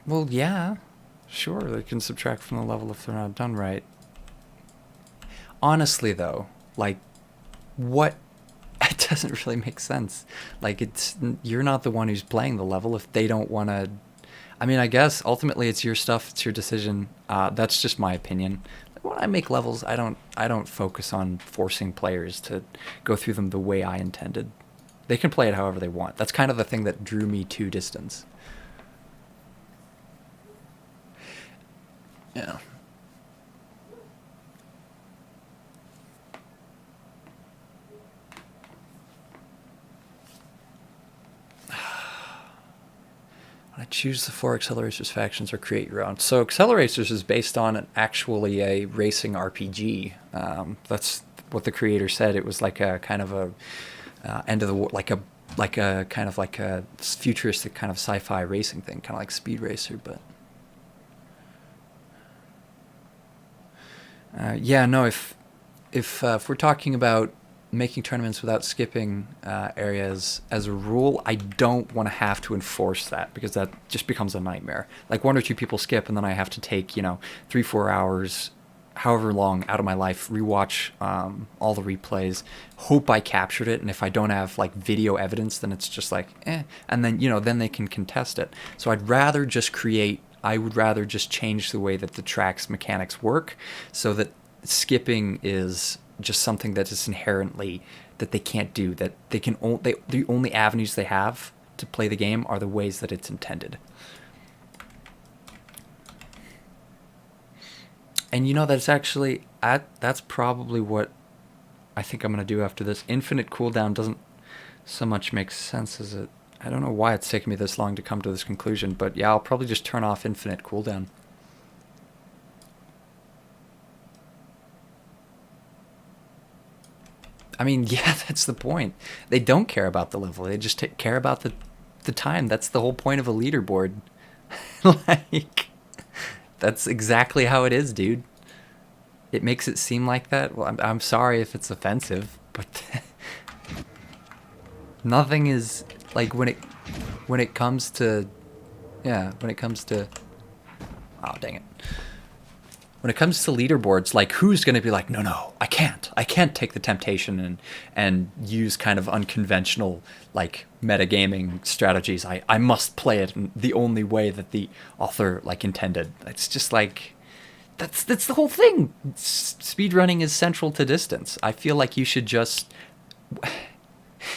Well, yeah, sure, they can subtract from the level if they're not done right. Honestly, though, like, what... It doesn't really make sense. Like, you're not the one who's playing the level if they don't want to... I mean, I guess ultimately it's your stuff, it's your decision. That's just my opinion. When I make levels, I don't focus on forcing players to go through them the way I intended. They can play it however they want. That's kind of the thing that drew me to Distance. Yeah. I choose the 4 Accelerators factions or create your own. So Accelerators is based on actually a racing RPG. That's what the creator said. It was like a kind of a end of the war, like a kind of like a futuristic kind of sci-fi racing thing, kind of like Speed Racer, but. Yeah, no. If we're talking about making tournaments without skipping areas as a rule, I don't want to have to enforce that because that just becomes a nightmare. Like 1 or 2 people skip and then I have to take 3-4 hours, however long, out of my life, rewatch all the replays, hope I captured it, and if I don't have like video evidence, then it's just like and then then they can contest it. So I would rather just change the way that the track's mechanics work so that skipping is just something that is inherently that they can't do, that they can the only avenues they have to play the game are the ways that it's intended. And that's actually that's probably what I think I'm going to do after this. Infinite cooldown doesn't so much make sense as it. I don't know why it's taken me this long to come to this conclusion, but yeah, I'll probably just turn off infinite cooldown. I mean, yeah, that's the point. They don't care about the level. They just care about the time. That's the whole point of a leaderboard. Like, that's exactly how it is, dude. It makes it seem like that. Well, I'm sorry if it's offensive, but nothing is like when it comes to, yeah, when it comes to, oh dang it. When it comes to leaderboards, like who's going to be like, no, I can't take the temptation and use kind of unconventional like metagaming strategies. I must play it in the only way that the author like intended. It's just like that's the whole thing. Speedrunning is central to distance. I feel like you should just,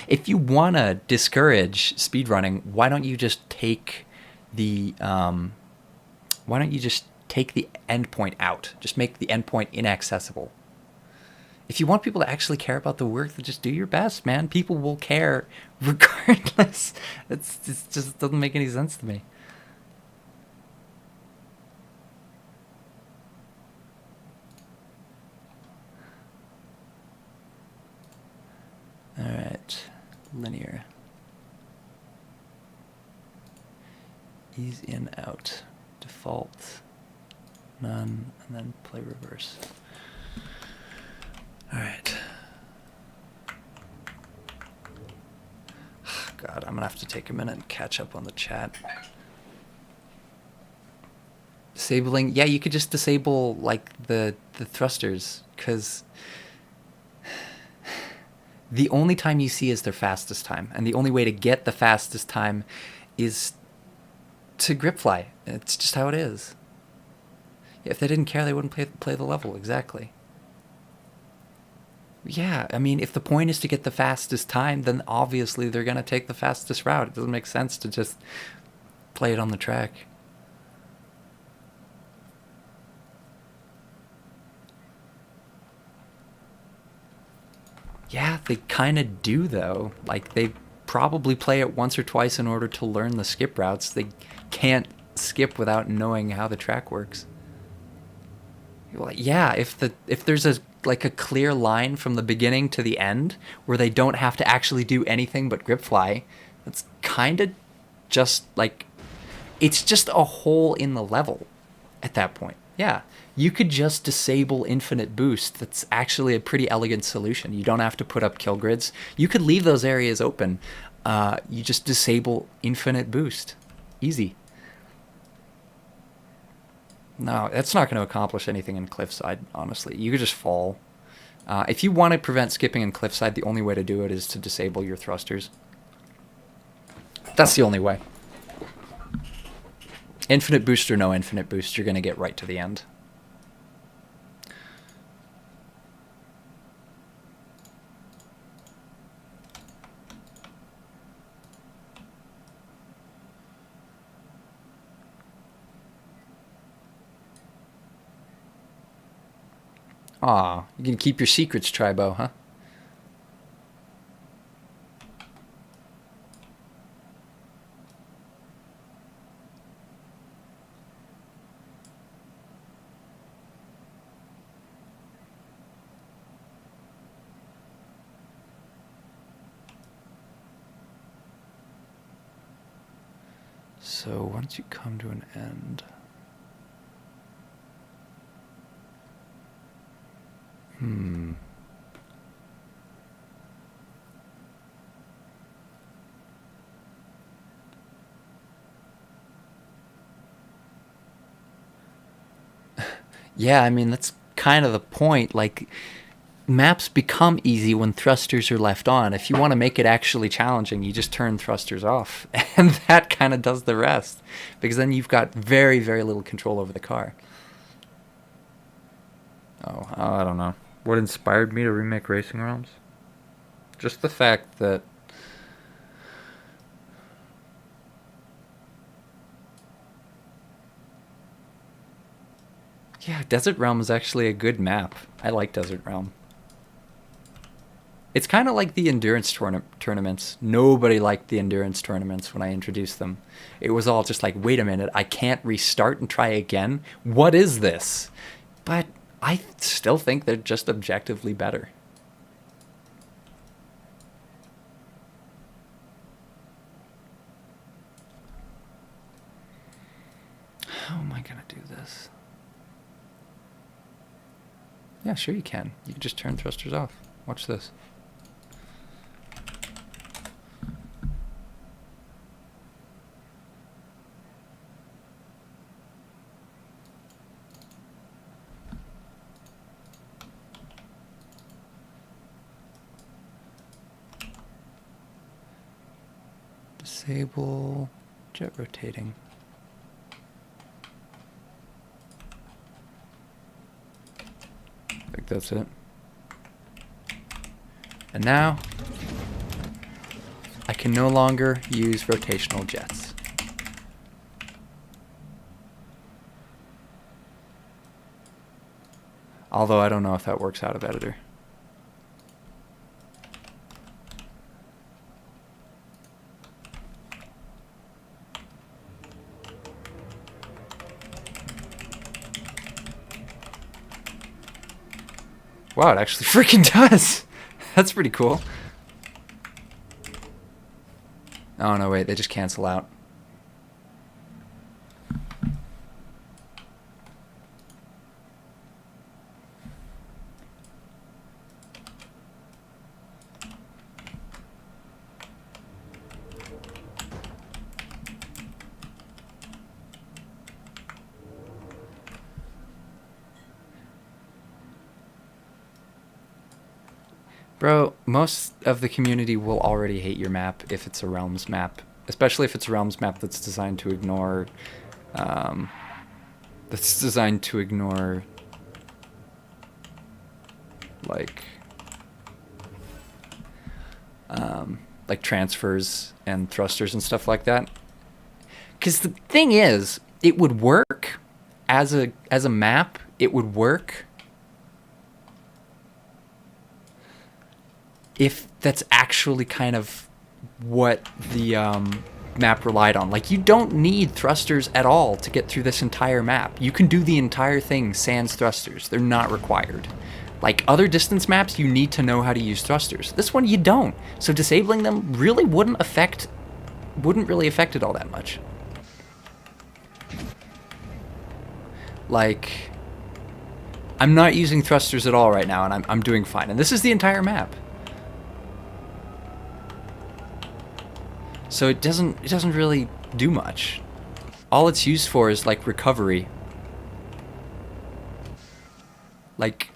if you want to discourage speedrunning, why don't you just take the endpoint out? Just make the endpoint inaccessible. If you want people to actually care about the work, then just do your best, man. People will care regardless. It just doesn't make any sense to me. All right, linear. Ease in, out. Default. None, and then play reverse. All right. God, I'm gonna have to take a minute and catch up on the chat. Disabling, yeah, you could just disable like the thrusters, because the only time you see is their fastest time, and the only way to get the fastest time is to grip fly. It's just how it is. If they didn't care, they wouldn't play the level, exactly. Yeah, I mean, if the point is to get the fastest time, then obviously they're going to take the fastest route. It doesn't make sense to just play it on the track. Yeah, they kind of do, though. Like, they probably play it once or twice in order to learn the skip routes. They can't skip without knowing how the track works. Like, yeah, if there's a clear line from the beginning to the end where they don't have to actually do anything but grip fly, that's kind of just like, it's just a hole in the level at that point. Yeah, you could just disable infinite boost. That's actually a pretty elegant solution. You don't have to put up kill grids. You could leave those areas open. You just disable infinite boost. Easy. No, that's not going to accomplish anything in Cliffside, honestly. You could just fall. If you want to prevent skipping in Cliffside, the only way to do it is to disable your thrusters. That's the only way. Infinite boost or no infinite boost, you're going to get right to the end. Aw, you can keep your secrets, Tribo, huh? So once you come to an end... Yeah, I mean, that's kind of the point. Like, maps become easy when thrusters are left on. If you want to make it actually challenging, you just turn thrusters off. And that kind of does the rest. Because then you've got very, very little control over the car. Oh, I don't know. What inspired me to remake Racing Realms? Just the fact that... Yeah, Desert Realm is actually a good map. I like Desert Realm. It's kind of like the endurance tournaments. Nobody liked the endurance tournaments when I introduced them. It was all just like, wait a minute, I can't restart and try again? What is this? But I still think they're just objectively better. sure you can. You can just turn thrusters off. Watch this. Disable jet rotating. I think that's it. And now I can no longer use rotational jets. Although I don't know if that works out of editor. Wow, it actually freaking does. That's pretty cool. Oh, no, wait. They just cancel out. Bro, most of the community will already hate your map if it's a Realms map, especially if it's a Realms map that's designed to ignore, like transfers and thrusters and stuff like that. Because the thing is, it would work as a map. It would work if that's actually kind of what the map relied on. Like, you don't need thrusters at all to get through this entire map. You can do the entire thing sans thrusters. They're not required. Like other distance maps, you need to know how to use thrusters. This one, you don't. So disabling them really wouldn't really affect it all that much. Like, I'm not using thrusters at all right now, and I'm doing fine. And this is the entire map. So it doesn't really do much. All it's used for is like recovery. Like,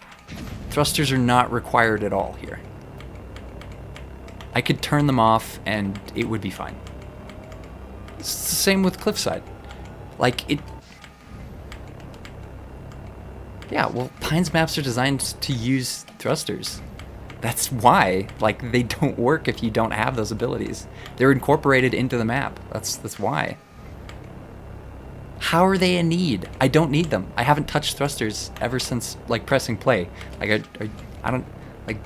thrusters are not required at all here. I could turn them off and it would be fine. It's the same with Cliffside. Like, it... Yeah, well, Pine's maps are designed to use thrusters. That's why, like, they don't work if you don't have those abilities. They're incorporated into the map. That's why. How are they a need? I don't need them. I haven't touched thrusters ever since, like, pressing play. Like, I don't, like...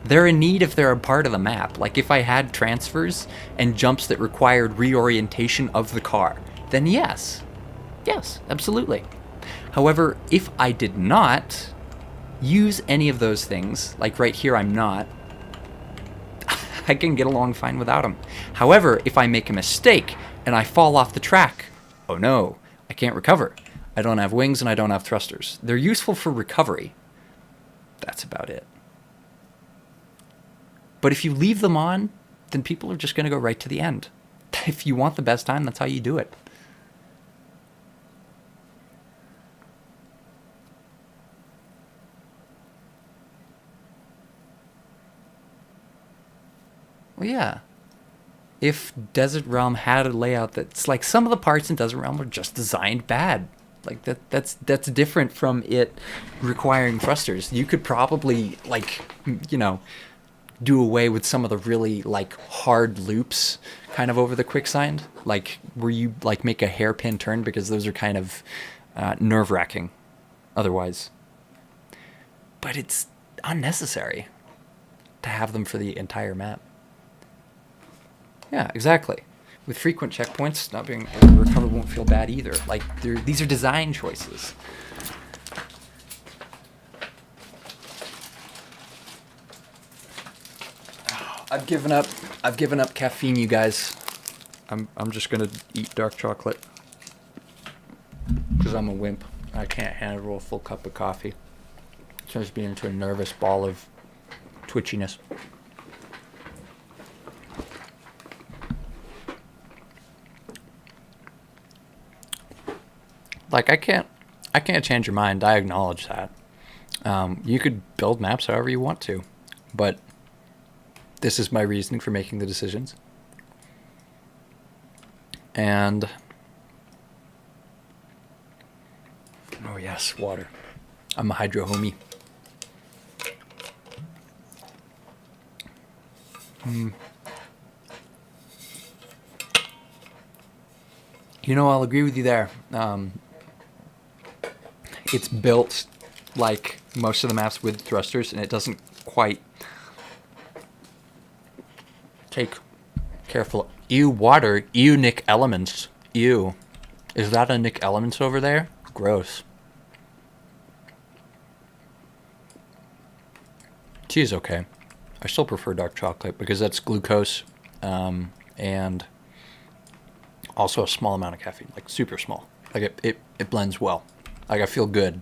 They're a need if they're a part of the map. Like, if I had transfers and jumps that required reorientation of the car, then yes. Yes, absolutely. However, if I did not use any of those things, like right here I'm not, I can get along fine without them. However, if I make a mistake and I fall off the track, oh no, I can't recover. I don't have wings and I don't have thrusters. They're useful for recovery. That's about it. But if you leave them on, then people are just going to go right to the end. If you want the best time, that's how you do it. Well, yeah. If Desert Realm had a layout that's like, some of the parts in Desert Realm are just designed bad. Like, that's different from it requiring thrusters. You could probably, like, you know, do away with some of the really, like, hard loops kind of over the quicksand, like where you like make a hairpin turn, because those are kind of nerve-wracking otherwise. But it's unnecessary to have them for the entire map. Yeah, exactly. With frequent checkpoints, not being able to recover won't feel bad either. Like, these are design choices. I've given up caffeine, you guys. I'm just gonna eat dark chocolate because I'm a wimp. I can't handle a full cup of coffee. It turns me into a nervous ball of twitchiness. Like, I can't change your mind. I acknowledge that. You could build maps however you want to, but this is my reasoning for making the decisions. And oh yes, water. I'm a hydro homie. You know, I'll agree with you there. It's built like most of the maps with thrusters, and it doesn't quite take careful. Ew, water. Ew, Nick Elements. Ew. Is that a Nick Elements over there? Gross. Tea is okay. I still prefer dark chocolate because that's glucose, and also a small amount of caffeine, like super small. Like it blends well. Like I feel good.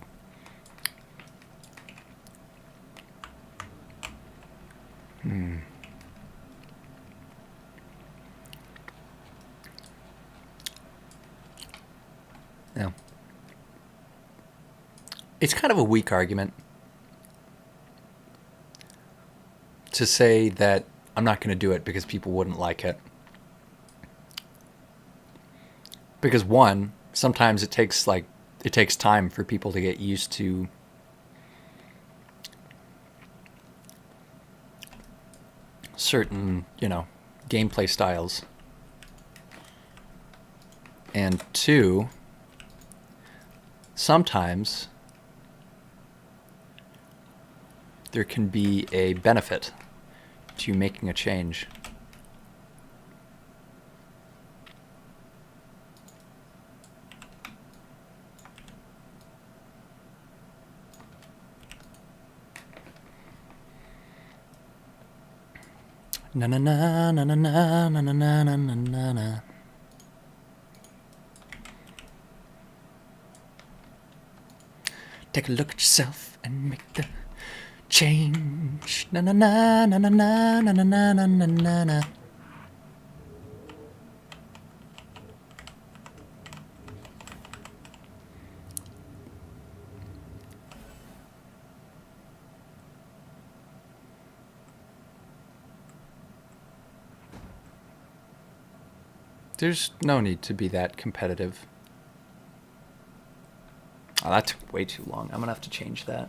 Yeah. It's kind of a weak argument to say that I'm not going to do it because people wouldn't like it. Because one, sometimes it takes time for people to get used to certain, gameplay styles. And two, sometimes there can be a benefit to making a change. Na na na na na na na na na na na na. Take a look at yourself and make the change. Na na na na na na na na na na na na. There's no need to be that competitive. Oh, that took way too long. I'm gonna have to change that.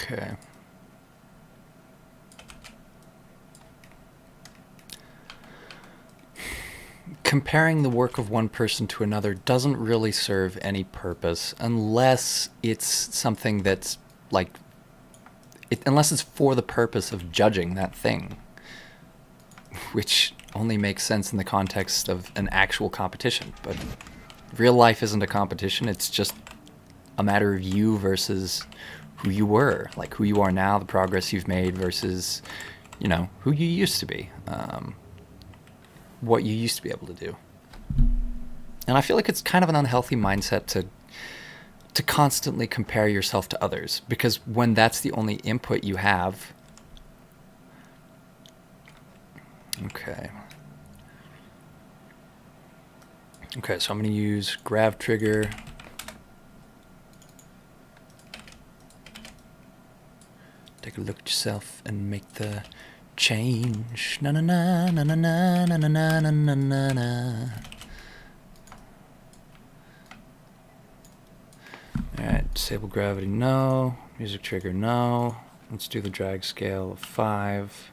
Okay. Comparing the work of one person to another doesn't really serve any purpose unless it's something that's unless it's for the purpose of judging that thing, which only makes sense in the context of an actual competition. But real life isn't a competition. It's just a matter of you versus who you were, like who you are now, the progress you've made versus, who you used to be, what you used to be able to do. And I feel like it's kind of an unhealthy mindset to constantly compare yourself to others, because when that's the only input you have, Okay. Okay, so I'm going to use grav trigger. Take a look at yourself and make the change. Na na na na na na na na na na na na. Alright, disable gravity, no. Music trigger, no. Let's do the drag scale of 5.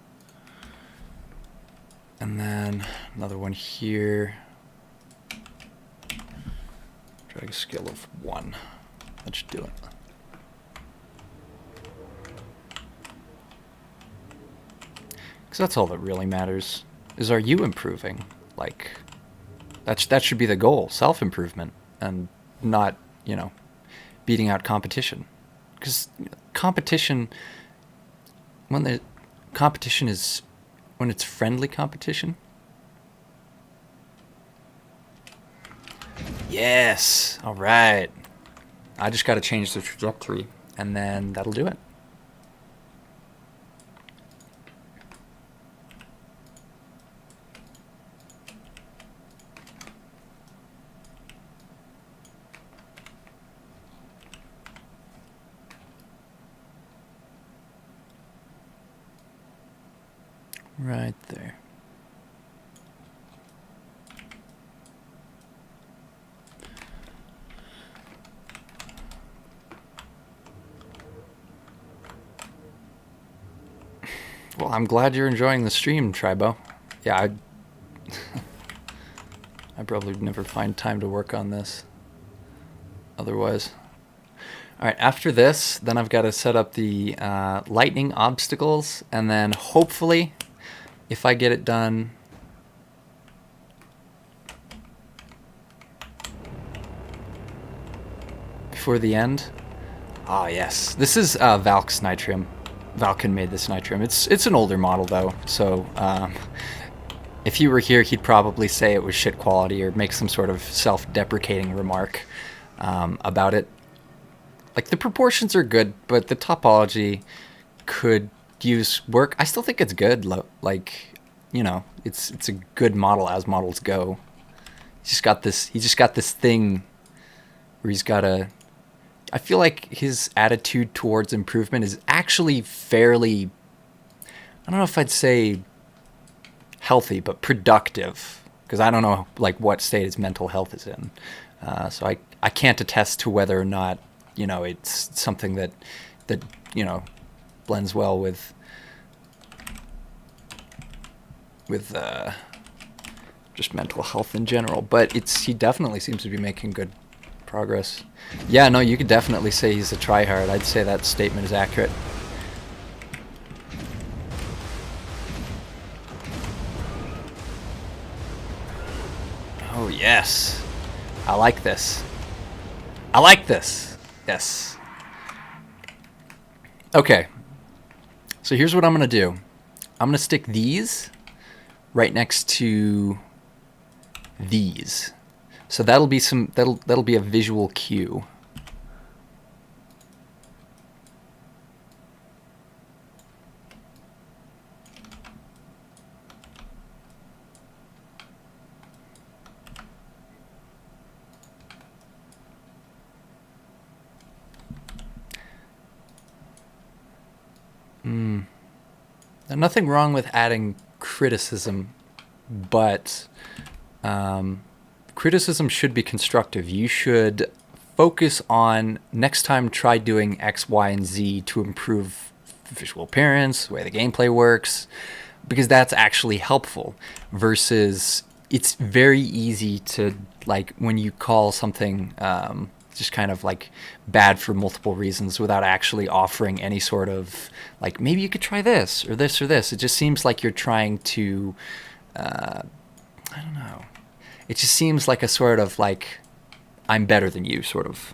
And then another one here. Drag scale of 1. That should do it. Because that's all that really matters. Is, are you improving? Like, that should be the goal, self-improvement, and not, you know, beating out competition. Because competition, when the competition is, when it's friendly competition. Yes, all right. I just got to change the trajectory, and then that'll do it. Right there. Well, I'm glad you're enjoying the stream, Tribo. Yeah, I probably would never find time to work on this otherwise. All right, after this, then I've got to set up the lightning obstacles, and then hopefully, if I get it done before the end. Ah, yes. This is Valk's Nitrium. Valken made this Nitrium. It's an older model, though, so if he were here, he'd probably say it was shit quality or make some sort of self-deprecating remark about it. Like, the proportions are good, but the topology could use work. I still think it's good. Like, you know, it's a good model as models go. He just got this thing where he's got a. I feel like his attitude towards improvement is actually fairly. I don't know if I'd say healthy, but productive, because I don't know like what state his mental health is in. So I can't attest to whether or not, you know, it's something that you know, blends well with just mental health in general. But he definitely seems to be making good progress. Yeah, no, you could definitely say he's a tryhard. I'd say that statement is accurate. Oh yes, I like this. I like this. Yes. Okay. So here's what I'm gonna do. I'm gonna stick these right next to these. So that'll be that'll be a visual cue. Nothing wrong with adding criticism, but criticism should be constructive. You should focus on next time try doing X, Y, and Z to improve visual appearance, the way the gameplay works, because that's actually helpful versus it's very easy to, like, when you call something just kind of like bad for multiple reasons without actually offering any sort of, like, maybe you could try this or this or this. It just seems like you're trying to, I don't know. It just seems like a sort of like, I'm better than you sort of.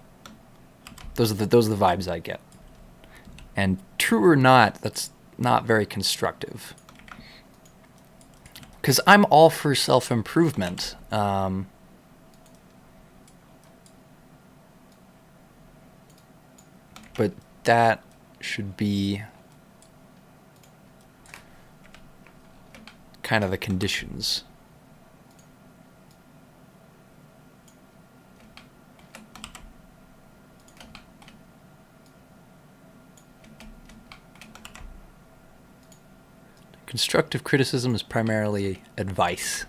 Those are the vibes I get. And true or not, that's not very constructive. Because I'm all for self-improvement. But that should be kind of the conditions. Constructive criticism is primarily advice.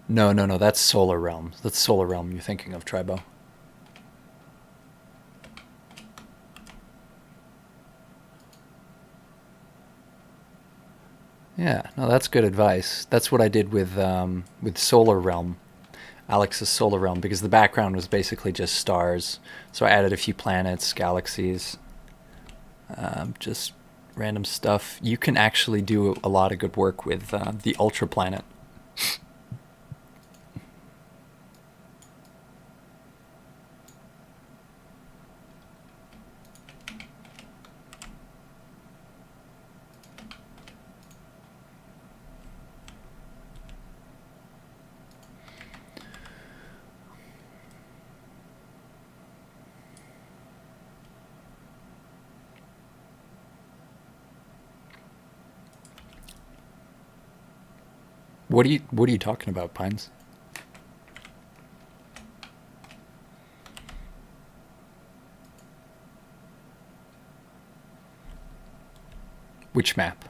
No, that's Solar Realm. That's Solar Realm you're thinking of, Tribo. Yeah, no, that's good advice. That's what I did with Solar Realm, Alex's Solar Realm, because the background was basically just stars. So I added a few planets, galaxies, just random stuff. You can actually do a lot of good work with the Ultra Planet. What are you talking about, Pines? Which map?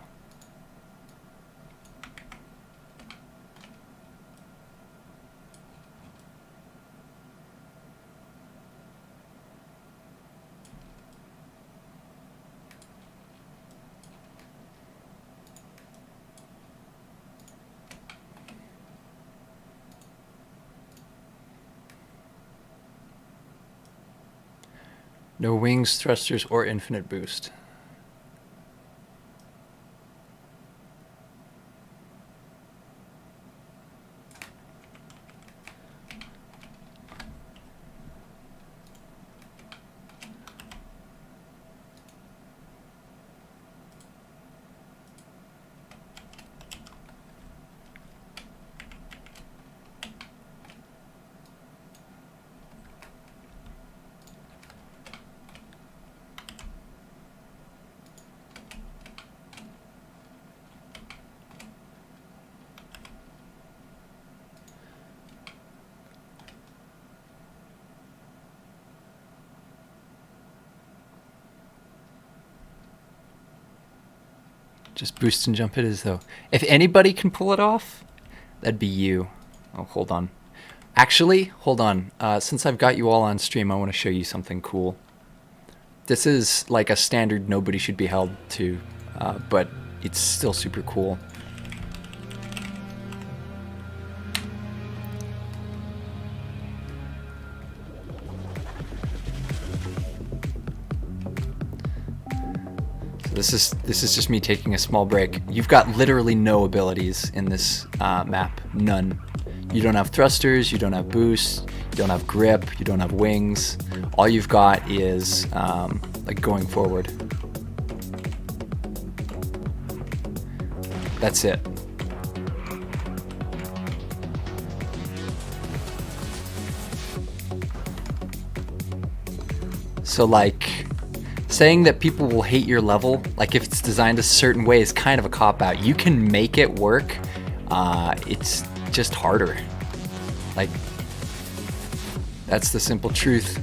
No wings, thrusters, or infinite boost. Just boost and jump it as though. If anybody can pull it off, that'd be you. Oh, hold on. Actually, hold on. Since I've got you all on stream, I want to show you something cool. This is like a standard nobody should be held to, but it's still super cool. This is just me taking a small break. You've got literally no abilities in this map. None. You don't have thrusters, you don't have boost, you don't have grip, you don't have wings. All you've got is like going forward. That's it. So like, saying that people will hate your level, like if it's designed a certain way, is kind of a cop-out. You can make it work. It's just harder. Like, that's the simple truth.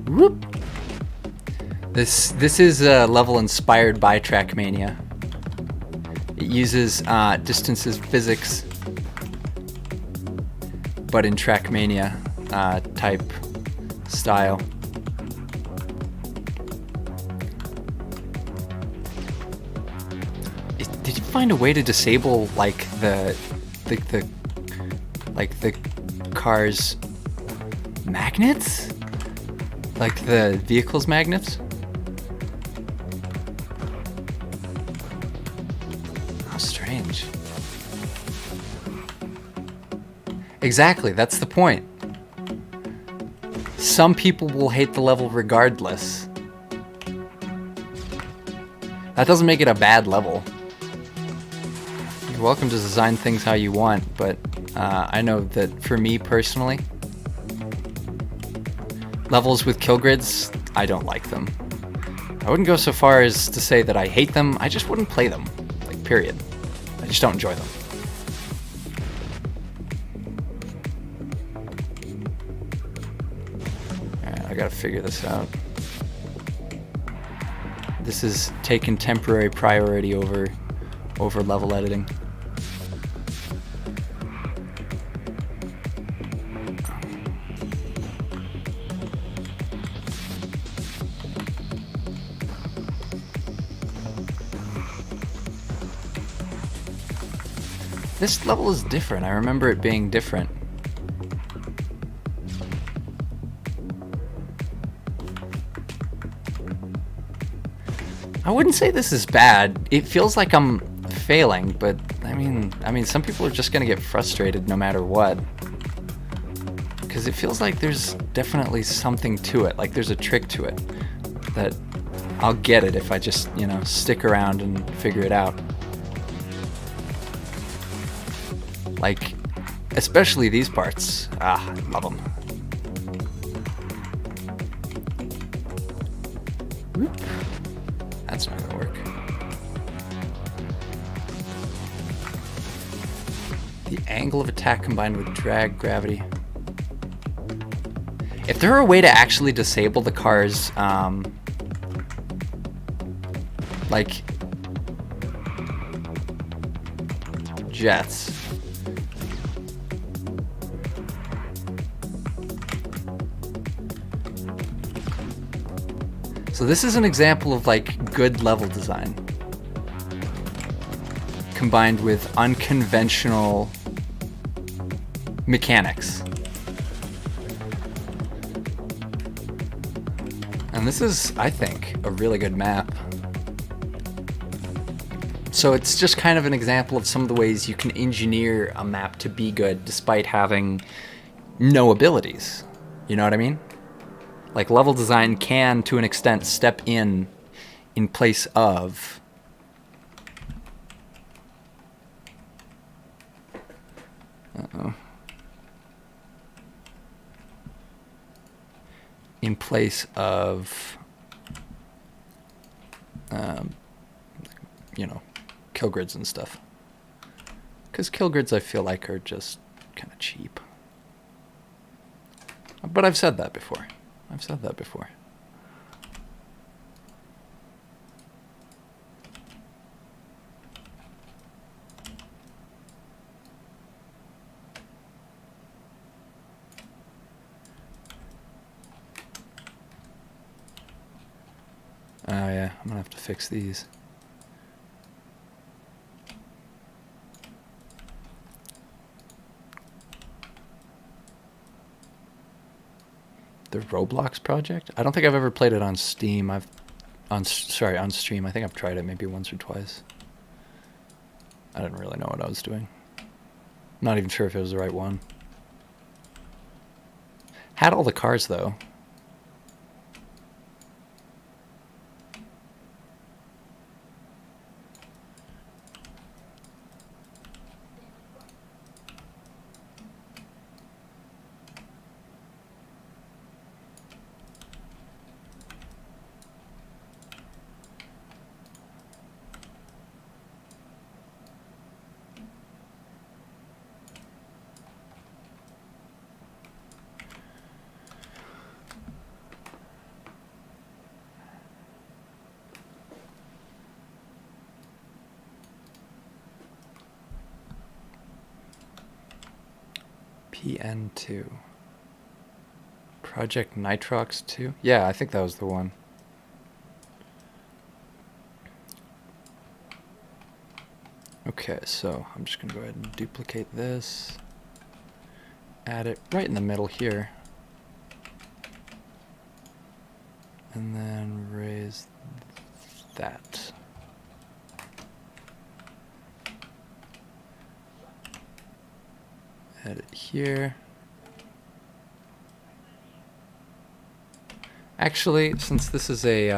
Whoop. This is a level inspired by Trackmania. It uses distances physics, but in Trackmania type style. Did you find a way to disable like the car's magnets? Like the vehicle's magnets? How strange. Exactly, that's the point. Some people will hate the level regardless. That doesn't make it a bad level. You're welcome to design things how you want, but I know that for me personally, levels with kill grids, I don't like them. I wouldn't go so far as to say that I hate them, I just wouldn't play them. Like, period. I just don't enjoy them. Alright, I gotta figure this out. This is taking temporary priority over level editing. This level is different. I remember it being different. I wouldn't say this is bad. It feels like I'm failing, but I mean, some people are just gonna get frustrated no matter what. Because it feels like there's definitely something to it. Like there's a trick to it that I'll get it if I just, you know, stick around and figure it out. Like, especially these parts. Ah, I love them. Whoop. That's not gonna work. The angle of attack combined with drag gravity. If there were a way to actually disable the car's, like, jets. So this is an example of like good level design combined with unconventional mechanics. And this is, I think, a really good map. So it's just kind of an example of some of the ways you can engineer a map to be good despite having no abilities. You know what I mean? Like, level design can, to an extent, step in place of in place of you know, kill grids and stuff. Because kill grids, I feel like, are just kind of cheap. But I've said that before. I've said that before. Oh yeah, I'm gonna have to fix these. The Roblox project? I don't think I've ever played it on Steam. on stream. I think I've tried it maybe once or twice. I didn't really know what I was doing. Not even sure if it was the right one. Had all the cars though. PN2. Project Nitrox 2? Yeah, I think that was the one. Okay, so I'm just going to go ahead and duplicate this. Add it right in the middle here. And then raise that. Add it here. Actually, since this is a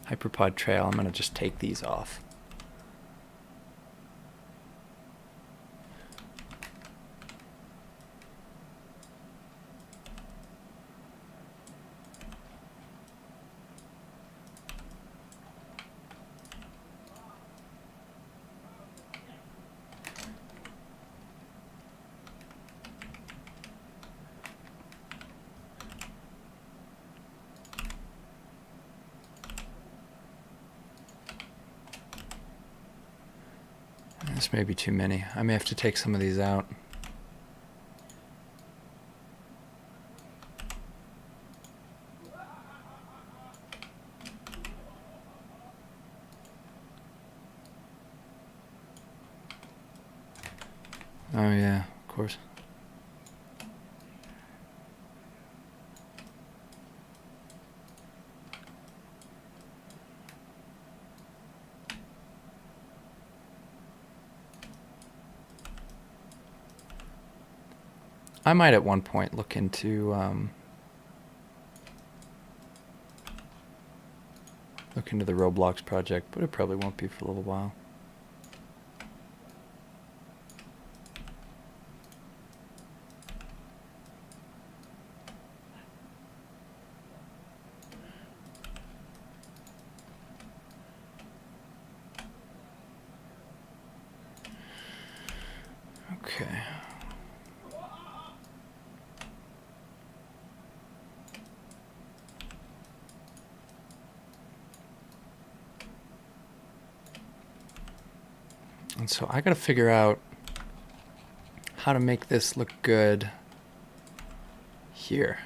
Hyperpod trail, I'm going to just take these off. This may be too many. I may have to take some of these out. Oh yeah, of course. I might at one point look into the Roblox project, but it probably won't be for a little while. Okay. And so I gotta figure out how to make this look good here.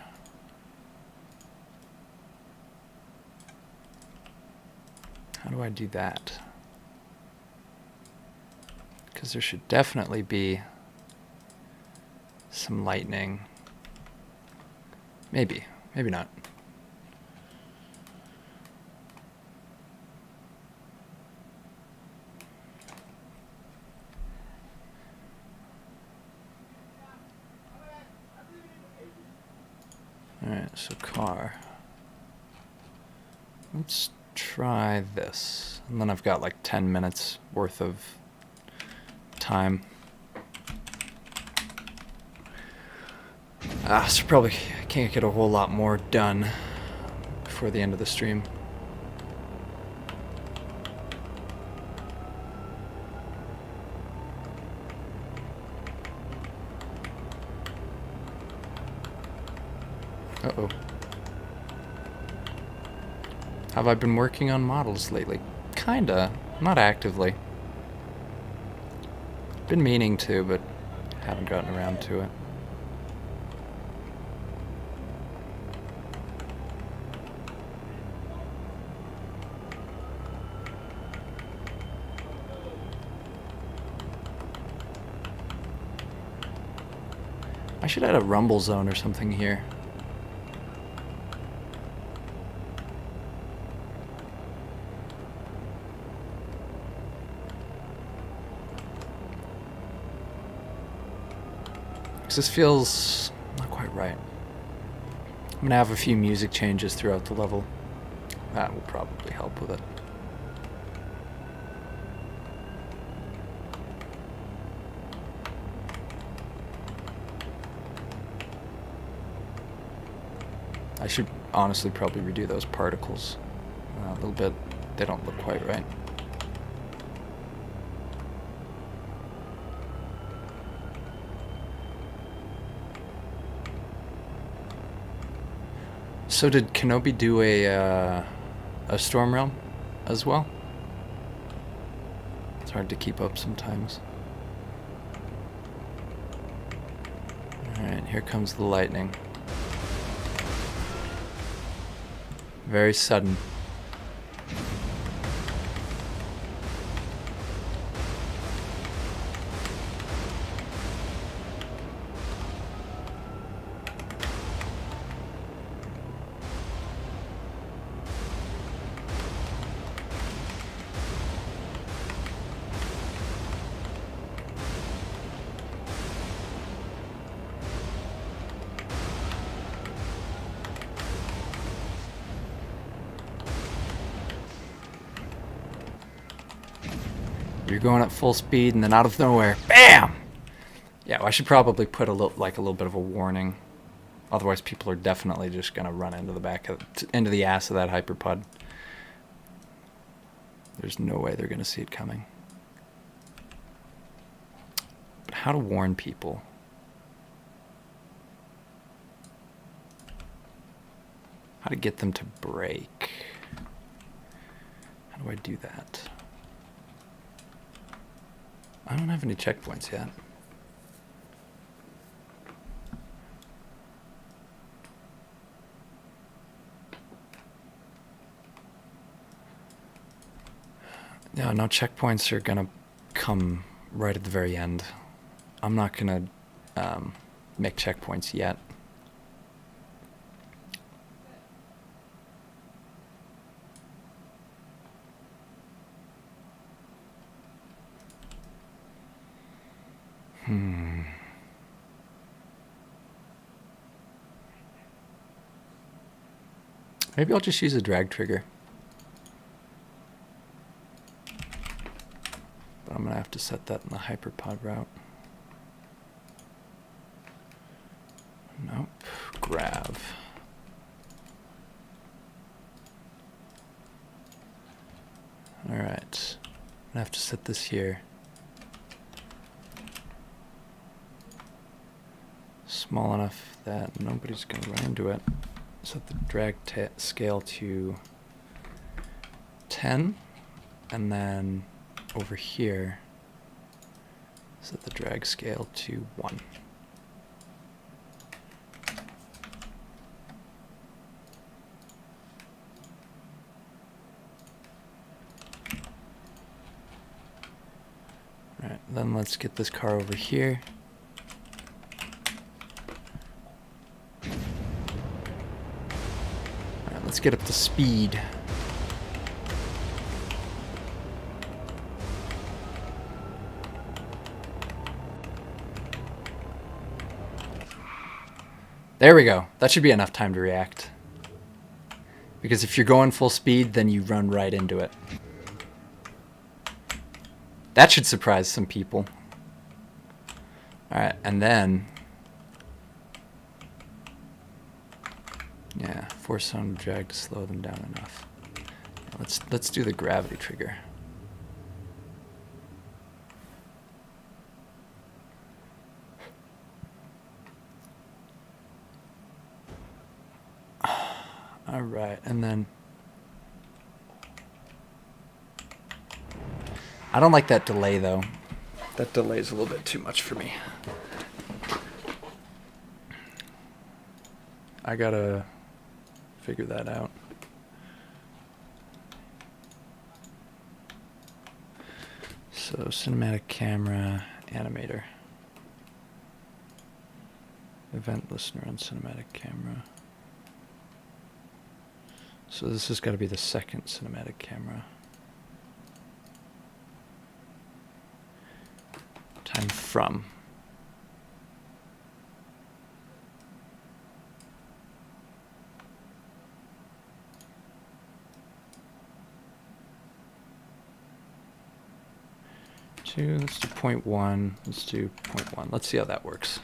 How do I do that? Because there should definitely be some lightning. Maybe, maybe not. Alright, so car. Let's try this. And then I've got like 10 minutes worth of time. So probably can't get a whole lot more done before the end of the stream. Uh-oh. Have I been working on models lately? Kinda. Not actively. Been meaning to, but haven't gotten around to it. I should add a rumble zone or something here. This feels not quite right. I'm gonna have a few music changes throughout the level. That will probably help with it. I should honestly probably redo those particles a little bit. They don't look quite right. So did Kenobi do a Storm Realm as well? It's hard to keep up sometimes. Alright, here comes the lightning. Very sudden. You're going at full speed, and then out of nowhere, BAM! Yeah, well, I should probably put a little bit of a warning. Otherwise, people are definitely just gonna run into the ass of that Hyperpod. There's no way they're gonna see it coming. But how to warn people? How to get them to brake? How do I do that? I don't have any checkpoints yet. Yeah, no, checkpoints are gonna come right at the very end. I'm not gonna make checkpoints yet. Maybe I'll just use a drag trigger. But I'm gonna have to set that in the Hyperpod route. Nope. Grav. Alright. I'm gonna have to set this here. Small enough that nobody's gonna run into it. Set the drag scale to 10, and then over here, set the drag scale to 1. All right, then let's get this car over here. Let's get up to speed. There we go. That should be enough time to react. Because if you're going full speed, then you run right into it. That should surprise some people. Alright, and then... yeah, force sound drag to slow them down enough. Let's do the gravity trigger. All right, and then I don't like that delay though. That delay is a little bit too much for me. I gotta figure that out. So cinematic camera, animator. Event listener on cinematic camera. So this has got to be the second cinematic camera. Time from. Let's do 0.1. Let's do 0.1. Let's see how that works.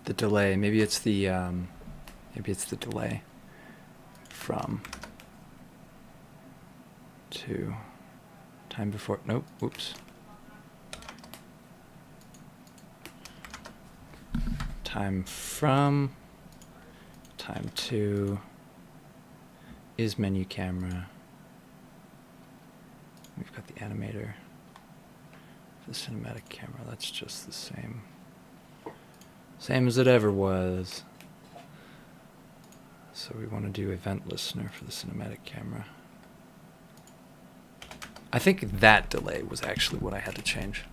The delay. Maybe it's the delay from to time before. Nope. Whoops. Time from, time to, is menu camera. We've got the animator. The cinematic camera, that's just the same. Same as it ever was. So we want to do event listener for the cinematic camera. I think that delay was actually what I had to change.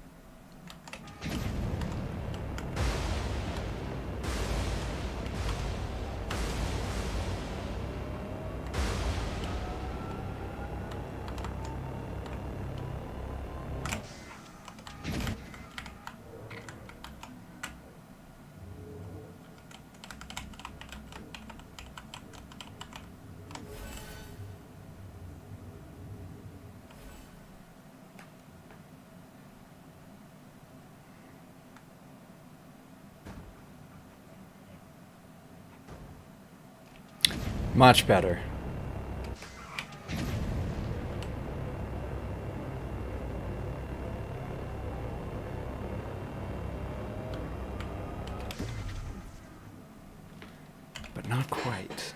Much better. But not quite.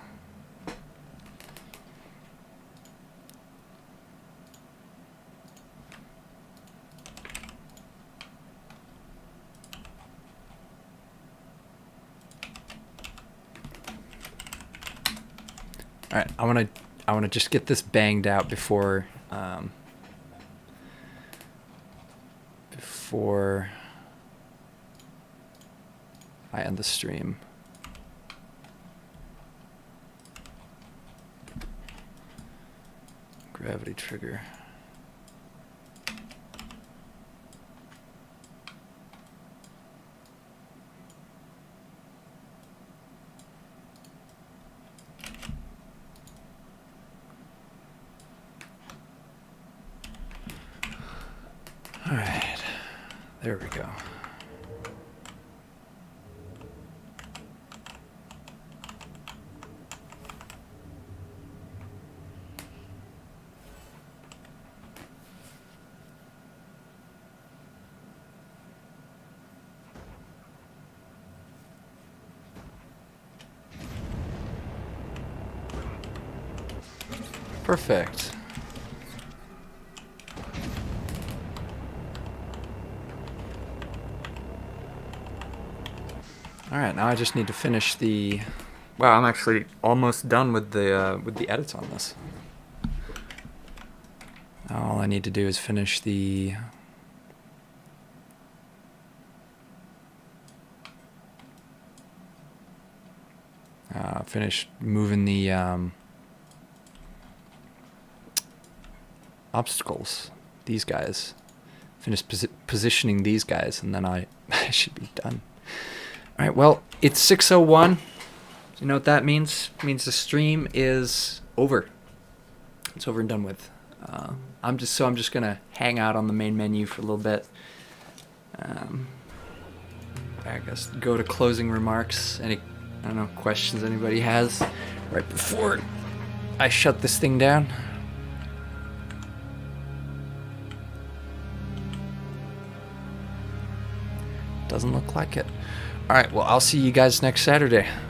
All right, I want to just get this banged out before I end the stream. Gravity trigger. All right, there we go. Perfect. All right, now I just need to finish the. Wow, I'm actually almost done with the edits on this. All I need to do is finish the. Finish moving the obstacles. These guys. Finish positioning these guys, and then I should be done. All right, well, it's 6:01. You know what that means? It means the stream is over. It's over and done with. I'm just gonna hang out on the main menu for a little bit. I guess go to closing remarks. Any, I don't know, questions anybody has right before I shut this thing down. Doesn't look like it. All right, well, I'll see you guys next Saturday.